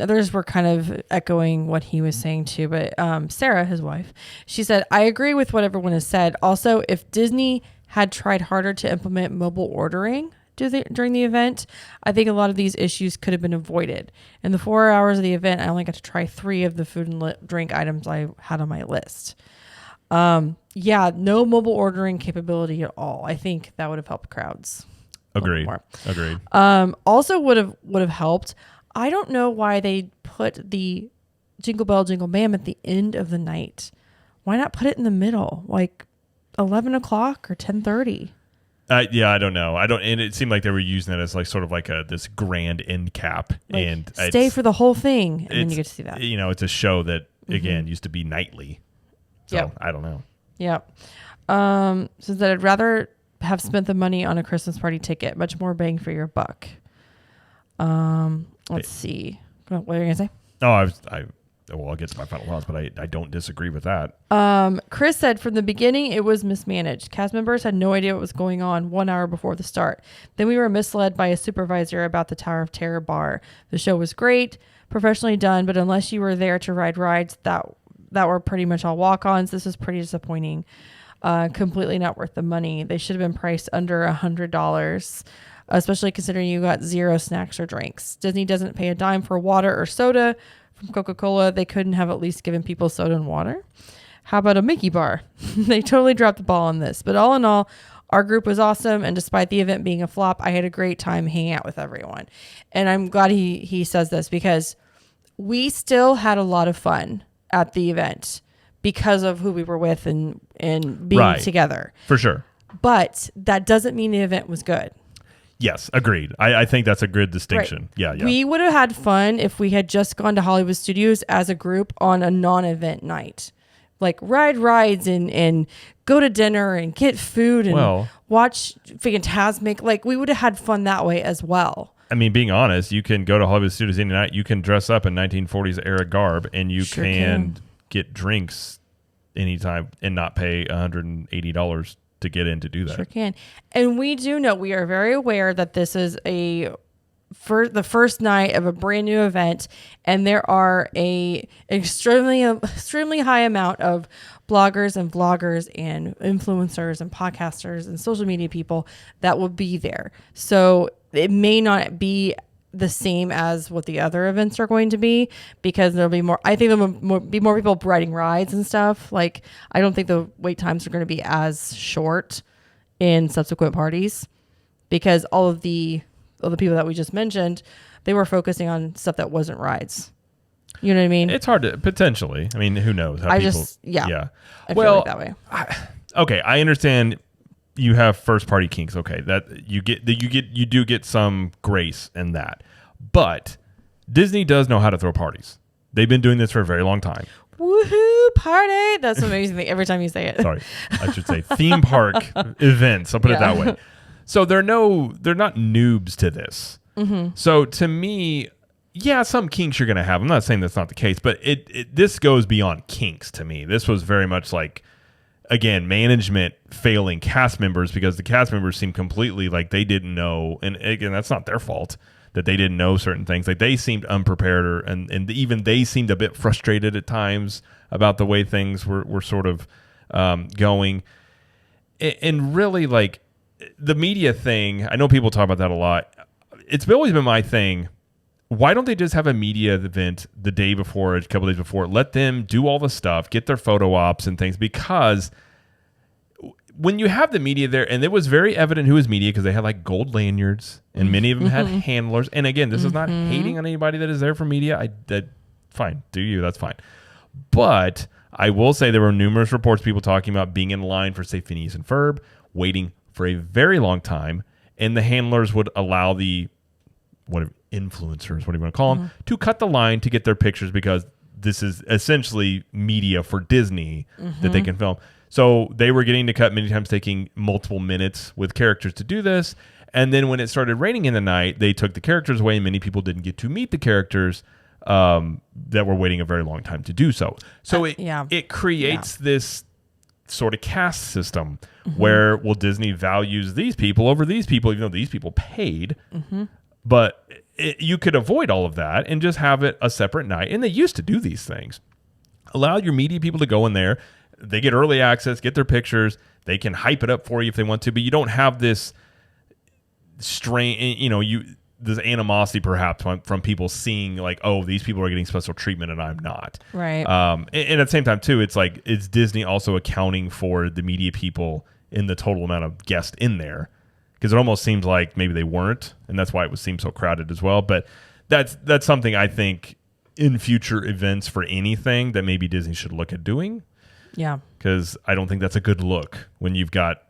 others were kind of echoing what he was saying too. But Sarah, his wife, she said, I agree with what everyone has said. Also, if Disney had tried harder to implement mobile ordering during the event, I think a lot of these issues could have been avoided. In the 4 hours of the event, I only got to try 3 of the food and drink items I had on my list. No mobile ordering capability at all. I think that would have helped crowds. Agreed. Also would have helped. I don't know why they put the Jingle Bell Jingle Bam at the end of the night. Why not put it in the middle, like 11 o'clock or 10:30? I don't know. And it seemed like they were using that as like sort of like this grand end cap, like, and stay for the whole thing, and then you get to see that. It's a show that again used to be nightly. So I don't know. Yeah. So that I'd rather have spent the money on a Christmas party ticket, much more bang for your buck. Let's see. What are you gonna say? I'll get to my final thoughts, but I don't disagree with that. Chris said from the beginning it was mismanaged. Cast members had no idea what was going on 1 hour before the start. Then we were misled by a supervisor about the Tower of Terror bar. The show was great, professionally done, but unless you were there to ride rides that were pretty much all walk-ons, this was pretty disappointing. Completely not worth the money. They should have been priced under $100, especially considering you got 0 snacks or drinks. Disney doesn't pay a dime for water or soda from Coca-Cola. They couldn't have at least given people soda and water. How about a Mickey bar? They totally dropped the ball on this. But all in all, our group was awesome. And despite the event being a flop, I had a great time hanging out with everyone. And I'm glad he says this, because we still had a lot of fun at the event because of who we were with and being together. For sure. But that doesn't mean the event was good. Yes, agreed. I think that's a good distinction. Right. Yeah. We would have had fun if we had just gone to Hollywood Studios as a group on a non-event night. Like ride rides and go to dinner and get food and watch Fantasmic. Like we would have had fun that way as well. I mean, being honest, you can go to Hollywood Studios any night. You can dress up in 1940s era garb, and you can get drinks anytime and not pay $180 to get in to do that. Sure can. And we do know, we are very aware that this is for the first night of a brand new event, and there are a extremely high amount of bloggers and vloggers and influencers and podcasters and social media people that will be there. So it may not be the same as what the other events are going to be, because there'll be more. I think there'll be more people riding rides and stuff. Like, I don't think the wait times are going to be as short in subsequent parties, because all of the people that we just mentioned, they were focusing on stuff that wasn't rides. You know what I mean? It's hard to potentially. I mean, who knows? How I people, just yeah. I well, feel like that way. Okay, I understand. You have first party kinks. Okay, that you do get some grace in that, but Disney does know how to throw parties. They've been doing this for a very long time. Woohoo party! That's an amazing thing every time you say it. Sorry, I should say theme park events. I'll put it that way. So they're not noobs to this. Mm-hmm. So to me, yeah, some kinks you're going to have. I'm not saying that's not the case, but this goes beyond kinks to me. This was very much like, again, management failing cast members, because the cast members seem completely like they didn't know. And again, that's not their fault that they didn't know certain things. Like, they seemed unprepared, and even they seemed a bit frustrated at times about the way things were sort of going. And really, like, the media thing, I know people talk about that a lot. It's always been my thing. Why don't they just have a media event the day before, a couple days before? Let them do all the stuff, get their photo ops and things, because when you have the media there, and it was very evident who was media, because they had like gold lanyards, and many of them had handlers. And again, this is not hating on anybody that is there for media. Fine, do you? That's fine. But I will say there were numerous reports, people talking about being in line for, say, Phineas and Ferb, waiting for a very long time, and the handlers would allow the influencers, what do you want to call them, to cut the line to get their pictures, because this is essentially media for Disney that they can film. So they were getting to cut many times, taking multiple minutes with characters to do this. And then when it started raining in the night, they took the characters away, and many people didn't get to meet the characters that were waiting a very long time to do so. So it creates this sort of caste system where, well, Disney values these people over these people, even though these people paid. But you could avoid all of that and just have it a separate night. And they used to do these things. Allow your media people to go in there. They get early access, get their pictures. They can hype it up for you if they want to, but you don't have this this animosity perhaps from people seeing like, oh, these people are getting special treatment and I'm not. Right. And at the same time too, it's like, is Disney also accounting for the media people in the total amount of guests in there? Because it almost seems like maybe they weren't, and that's why it would seem so crowded as well. But that's something I think in future events for anything that maybe Disney should look at doing. Yeah. Because I don't think that's a good look when you've got,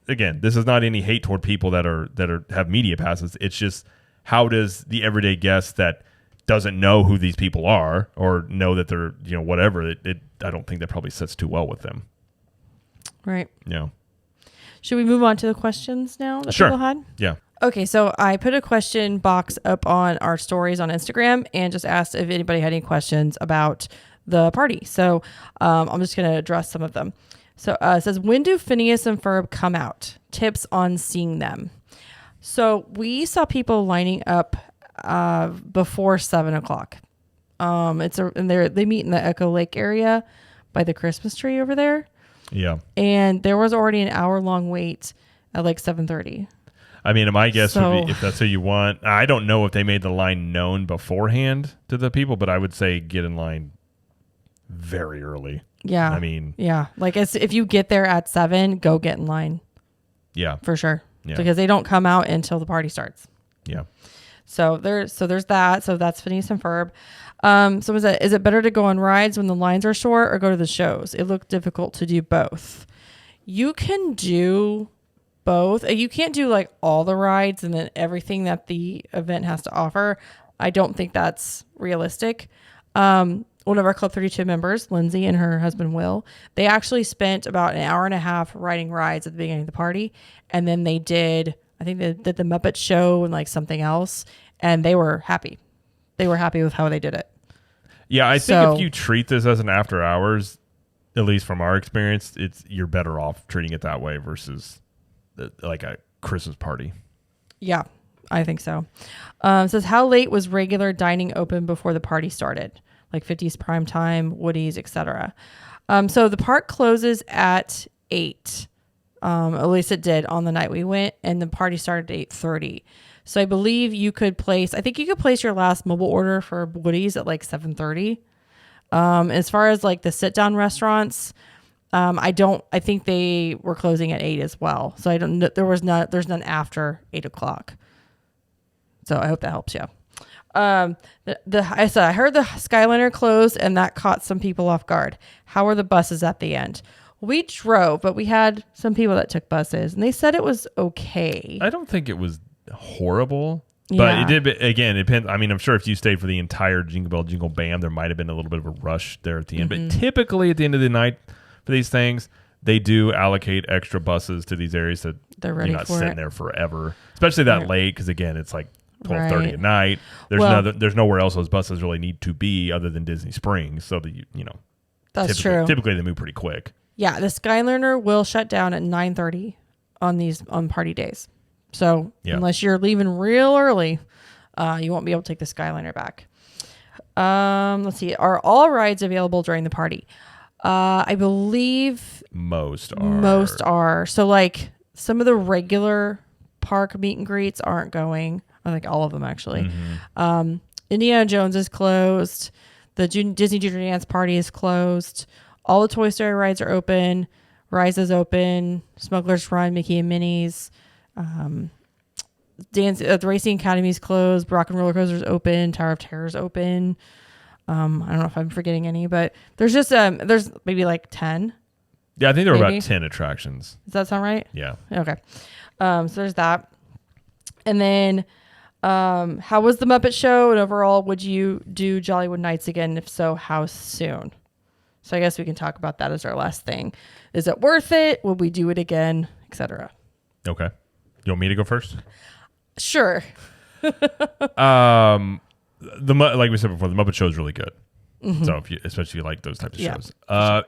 again, this is not any hate toward people that have media passes. It's just, how does the everyday guest that doesn't know who these people are or know that they're, whatever, I don't think that probably sits too well with them. Right. Yeah. Should we move on to the questions now that Sure. people had? Yeah. Okay, so I put a question box up on our stories on Instagram and just asked if anybody had any questions about the party. So I'm just going to address some of them. So it says, when do Phineas and Ferb come out? Tips on seeing them. So we saw people lining up before 7:00. They meet in the Echo Lake area by the Christmas tree over there. Yeah. And there was already an hour-long wait at like 7:30. I mean, my guess would be, if that's who you want, I don't know if they made the line known beforehand to the people, but I would say get in line very early. Yeah. I mean. Yeah. Like, if you get there at 7, go get in line. Yeah. For sure. Yeah. Because they don't come out until the party starts. Yeah. So there's that. So that's Phineas and Ferb. So is it better to go on rides when the lines are short or go to the shows? It looked difficult to do both. You can do both. You can't do like all the rides and then everything that the event has to offer. I don't think that's realistic. One of our Club 32 members, Lindsay, and her husband, Will, they actually spent about an hour and a half riding rides at the beginning of the party. And then they did, I think they did the Muppet Show and like something else, and they were happy. They were happy with how they did it. Yeah, I think if you treat this as an after hours, at least from our experience, you're better off treating it that way versus like a Christmas party. Yeah, I think so. It says, how late was regular dining open before the party started? Like 50s prime time, Woody's, etc. So the park closes at 8. At least it did on the night we went, and the party started at 8:30. So I believe you could place your last mobile order for Woody's at like 7:30. As far as like the sit down restaurants, I think they were closing at 8 as well. So there's none after 8 o'clock. So I hope that helps you. I heard the Skyliner closed, and that caught some people off guard. How were the buses at the end? We drove, but we had some people that took buses, and they said it was okay. I don't think it was horrible, but it did. Again, it depends. I mean, I'm sure if you stayed for the entire Jingle Bell Jingle Bam, there might have been a little bit of a rush there at the end. But typically, at the end of the night for these things, they do allocate extra buses to these areas that they're ready you're not for sitting it. there forever, especially that late. Because again, it's like 12:30 at night. There's nowhere else those buses really need to be other than Disney Springs. So that that's true. Typically, they move pretty quick. Yeah, the Skyliner will shut down at 9:30 on party days. So unless you're leaving real early, you won't be able to take the Skyliner back. Let's see. Are all rides available during the party? I believe most are. So like some of the regular park meet and greets aren't going. I think all of them actually. Indiana Jones is closed. The Disney Junior Dance Party is closed. All the Toy Story rides are open. Rise is open. Smuggler's Run, Mickey and Minnie's. The Racing Academy is closed. Rock and Roller Coaster is open. Tower of Terror is open. I don't know if I'm forgetting any, but there's just there's maybe like 10. Yeah, I think there were about 10 attractions. Does that sound right? Yeah. Okay. So there's that. And then how was the Muppet Show? And overall, would you do Jollywood Nights again? If so, how soon? So I guess we can talk about that as our last thing. Is it worth it? Would we do it again? Etc. Okay. You want me to go first? Sure. Like we said before, the Muppet Show is really good. So especially if you like those types of shows.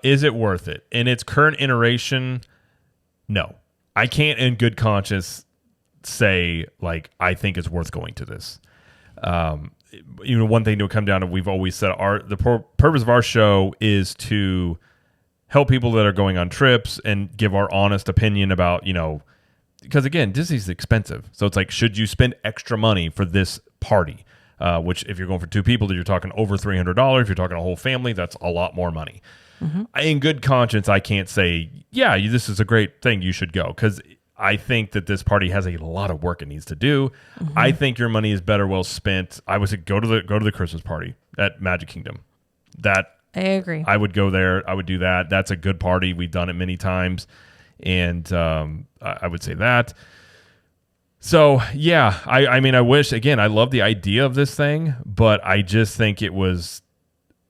Is it worth it? In its current iteration, no. I can't in good conscience say like I think it's worth going to this. One thing to come down to, we've always said the purpose of our show is to help people that are going on trips and give our honest opinion about, because again, Disney's expensive. So it's like, should you spend extra money for this party? Which if you're going for 2 people, you're talking over $300. If you're talking a whole family, that's a lot more money. In good conscience, I can't say, this is a great thing, you should go. Because I think that this party has a lot of work it needs to do. I think your money is better well spent. I would say go to the Christmas party at Magic Kingdom. That I agree. I would go there. I would do that. That's a good party. We've done it many times, and I would say that. So yeah, I mean, I wish, again, I love the idea of this thing, but I just think it was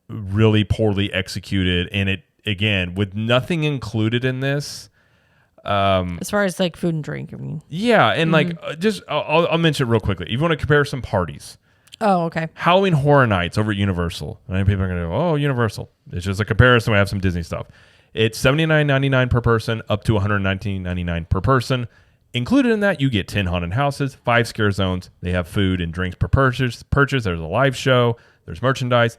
really poorly executed, and it, again, with nothing included in this. As far as like food and drink, I mean. Yeah, and I'll mention it real quickly. If you want to compare some parties. Oh, okay. Halloween Horror Nights over at Universal. And people are going to go, oh, Universal. It's just a comparison. We have some Disney stuff. It's $79.99 per person, up to $119.99 per person. Included in that, you get 10 haunted houses, 5 scare zones. They have food and drinks per purchase. There's a live show. There's merchandise.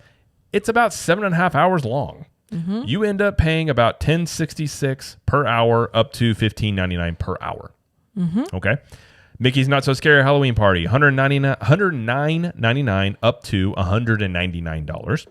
It's about 7.5 hours long. You end up paying about $10.66 per hour, up to $15.99 per hour. Okay. Mickey's Not So Scary Halloween Party, $109.99 up to $199.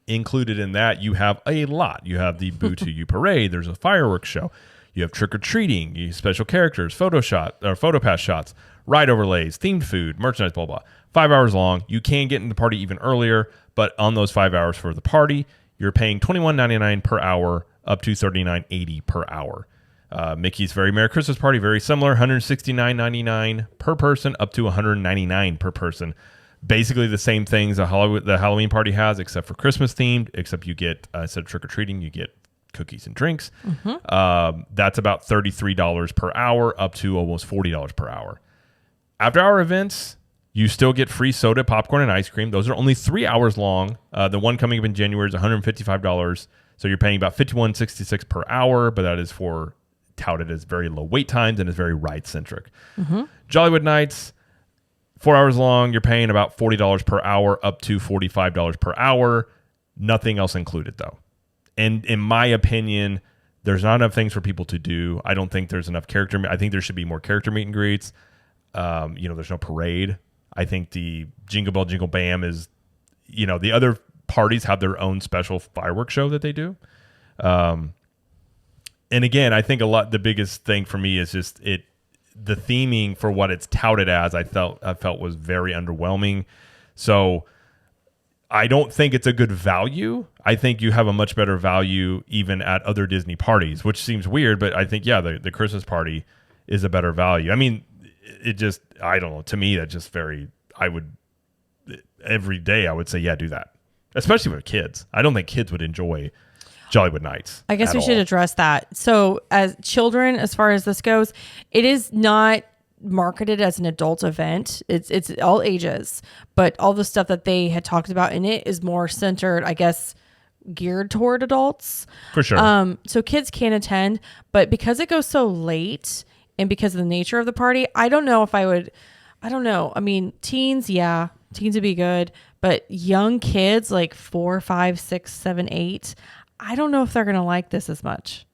Included in that, you have a lot. You have the Boo to You parade. There's a fireworks show. You have trick or treating, you special characters, photo pass shots, ride overlays, themed food, merchandise, blah blah. 5 hours long. You can get in the party even earlier, but on those 5 hours for the party, you're paying $21.99 per hour, up to $39.80 per hour. Mickey's Very Merry Christmas Party, very similar, $169.99 per person, up to $199 per person. Basically the same things the Halloween party has, except for Christmas themed, except you get, instead of trick or treating, you get cookies and drinks. That's about $33 per hour up to almost $40 per hour. After hour events, you still get free soda, popcorn, and ice cream. Those are only 3 hours long. The one coming up in January is $155. So you're paying about $51.66 per hour, but that is for touted as very low wait times and is very ride-centric. Jollywood Nights, 4 hours long. You're paying about $40 per hour up to $45 per hour. Nothing else included, though. And in my opinion, there's not enough things for people to do. I don't think there's enough character. I think there should be more character meet and greets. There's no parade. I think the Jingle Bell, Jingle Bam is, the other parties have their own special fireworks show that they do. And again, I think the biggest thing for me is just the theming for what it's touted as. I felt was very underwhelming. So I don't think it's a good value. I think you have a much better value even at other Disney parties, which seems weird, but I think, the Christmas party is a better value. I mean, I don't know. To me, that's just every day I would say, do that. Especially with kids. I don't think kids would enjoy Jollywood Nights. I guess we should address that. So as children, as far as this goes, it is not marketed as an adult event. It's all ages, but all the stuff that they had talked about in it is more centered, I guess, geared toward adults. For sure. So kids can attend, but because it goes so late and because of the nature of the party, I don't know. I mean, teens would be good, but young kids like 4, 5, 6, 7, 8, I don't know if they're going to like this as much.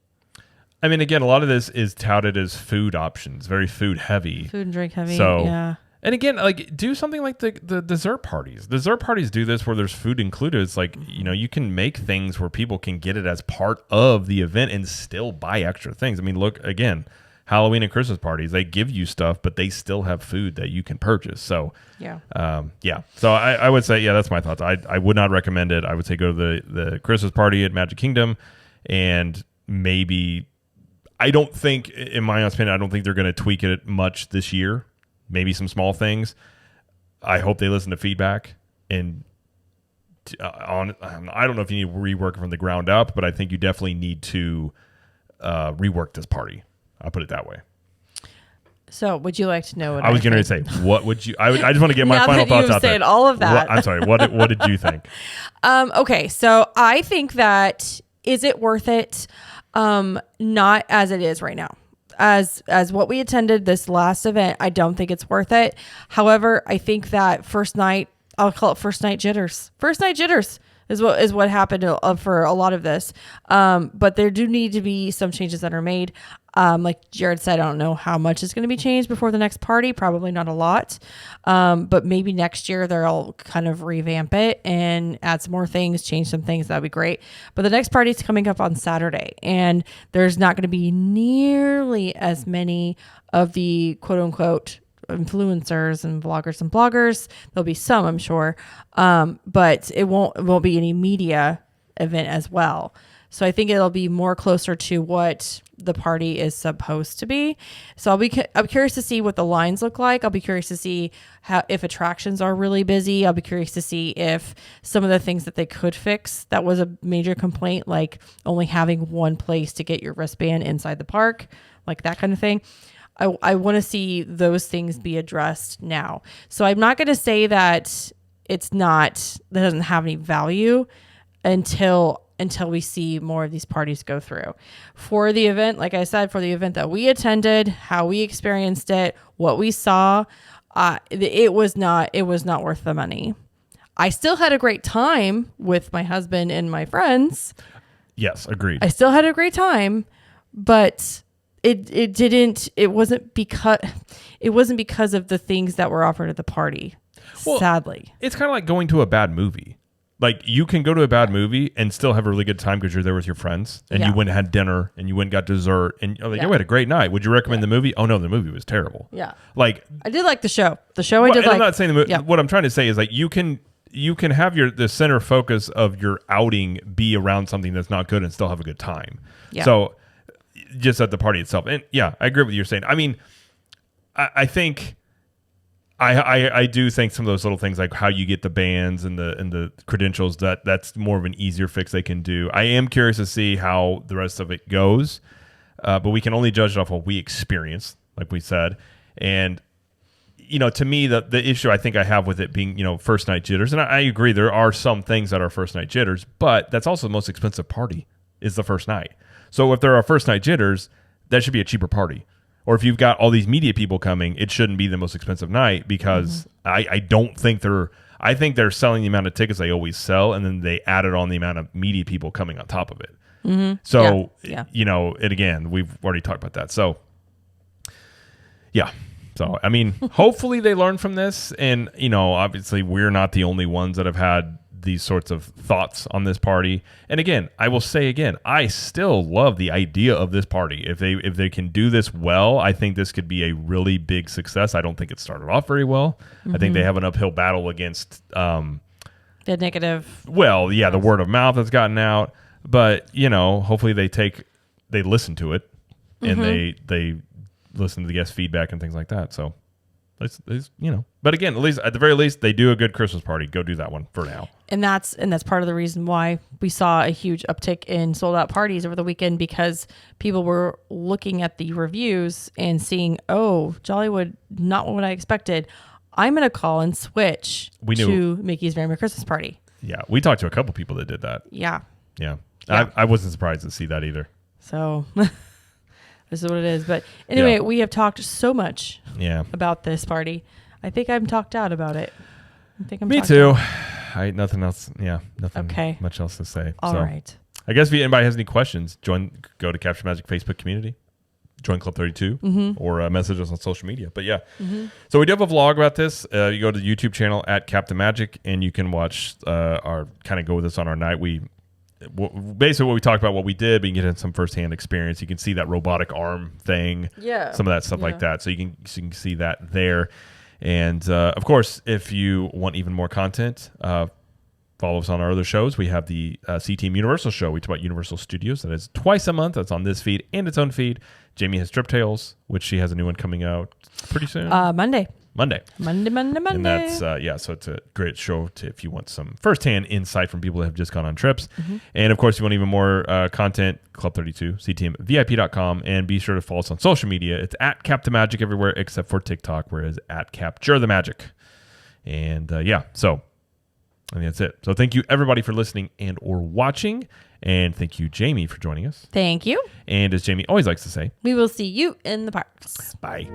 I mean, again, a lot of this is touted as food options, very food heavy. Food and drink heavy, so, yeah. And again, like do something like the dessert parties. The dessert parties do this where there's food included. It's like, you can make things where people can get it as part of the event and still buy extra things. I mean, look, again, Halloween and Christmas parties, they give you stuff, but they still have food that you can purchase. So, So I would say, that's my thoughts. I would not recommend it. I would say go to the Christmas party at Magic Kingdom, and maybe, I don't think, in my honest opinion, I don't think they're going to tweak it much this year. Maybe some small things. I hope they listen to feedback. And I don't know if you need to rework it from the ground up, but I think you definitely need to rework this party. I'll put it that way. So, would you like to know what I was going to say? What would you? I just want to get my final thoughts out there. Said all of that. I'm sorry. What did you think? Okay, so I think that is it worth it? Not as it is right now. As what we attended this last event, I don't think it's worth it. However, I think that first night, I'll call it first night jitters. First night jitters is what happened for a lot of this. But there do need to be some changes that are made. Like Jared said, I don't know how much is going to be changed before the next party. Probably not a lot. But maybe next year they'll kind of revamp it and add some more things, change some things. That'd be great. But the next party is coming up on Saturday, and there's not going to be nearly as many of the quote unquote influencers and vloggers and bloggers. There'll be some, I'm sure. But it won't be any media event as well. So I think it'll be more closer to what the party is supposed to be. So I'm curious to see what the lines look like. I'll be curious to see if attractions are really busy. I'll be curious to see if some of the things that they could fix, that was a major complaint, like only having one place to get your wristband inside the park, like that kind of thing. I want to see those things be addressed now. So I'm not going to say that that doesn't have any value until we see more of these parties go through. For the event, like I said, for the event that we attended, how we experienced it, what we saw, it was not worth the money. I still had a great time with my husband and my friends. Yes, agreed. I still had a great time, but it wasn't because of the things that were offered at the party. Well, sadly, it's kind of like going to a bad movie. Like, you can go to a bad movie and still have a really good time because you're there with your friends, and you went and had dinner, and you went and got dessert, and you're like, we had a great night. Would you recommend the movie? Oh no, the movie was terrible. Yeah. Like, I did like the show. I did like. I'm not saying the movie. Yeah. What I'm trying to say is, like, you can have the center focus of your outing be around something that's not good and still have a good time. Yeah. So just at the party itself. And I agree with what you're saying. I mean, I think I do think some of those little things, like how you get the bands and the credentials, that's more of an easier fix they can do. I am curious to see how the rest of it goes, but we can only judge it off what we experience, like we said. And to me, the issue I think I have with it being, first night jitters, and I agree there are some things that are first night jitters, but that's also the most expensive party is the first night. So if there are first night jitters, that should be a cheaper party. Or if you've got all these media people coming, it shouldn't be the most expensive night because I don't think I think they're selling the amount of tickets they always sell, and then they added on the amount of media people coming on top of it. Mm-hmm. So, and again, we've already talked about that. So, yeah. So, I mean, hopefully they learn from this. And, obviously we're not the only ones that have had these sorts of thoughts on this party. And again, I will say again, I still love the idea of this party. If they can do this well, I think this could be a really big success. I don't think it started off very well. I think they have an uphill battle against the negative. Well, yeah, the word of mouth has gotten out, but hopefully they listen to it and they listen to the guest feedback and things like that. So but again, at the very least, they do a good Christmas party. Go do that one for now. And that's part of the reason why we saw a huge uptick in sold out parties over the weekend, because people were looking at the reviews and seeing, oh, Jollywood, not what I expected. I'm going to call and switch to Mickey's Very Merry Christmas Party. Yeah. We talked to a couple people that did that. Yeah. Yeah. I wasn't surprised to see that either. So this is what it is. But anyway, we have talked so much about this party. I think I'm talked out about it. Me too. Nothing else. Yeah. Nothing much else to say. All right. I guess if anybody has any questions, go to Capture Magic Facebook community, join Club 32, or message us on social media. But yeah. So we do have a vlog about this. You go to the YouTube channel at Captain Magic, and you can watch our kind of go with us on our night. Basically what we talked about, what we did, but you can get some firsthand experience. You can see that robotic arm thing, some of that stuff like that. So you can see that there. And of course, if you want even more content, follow us on our other shows. We have the CTM Universal show. We talk about Universal Studios. That is twice a month. That's on this feed and its own feed. Jamie has Strip Tales, which she has a new one coming out pretty soon. Monday. And that's, so it's a great show if you want some firsthand insight from people that have just gone on trips. And of course, if you want even more content, Club 32, CTMVIP.com, and be sure to follow us on social media. It's at Captain Magic everywhere except for TikTok, where it's at Capture the Magic. And so I think that's it. So thank you everybody for listening and or watching. And thank you, Jamie, for joining us. Thank you. And as Jamie always likes to say, we will see you in the parks. Bye.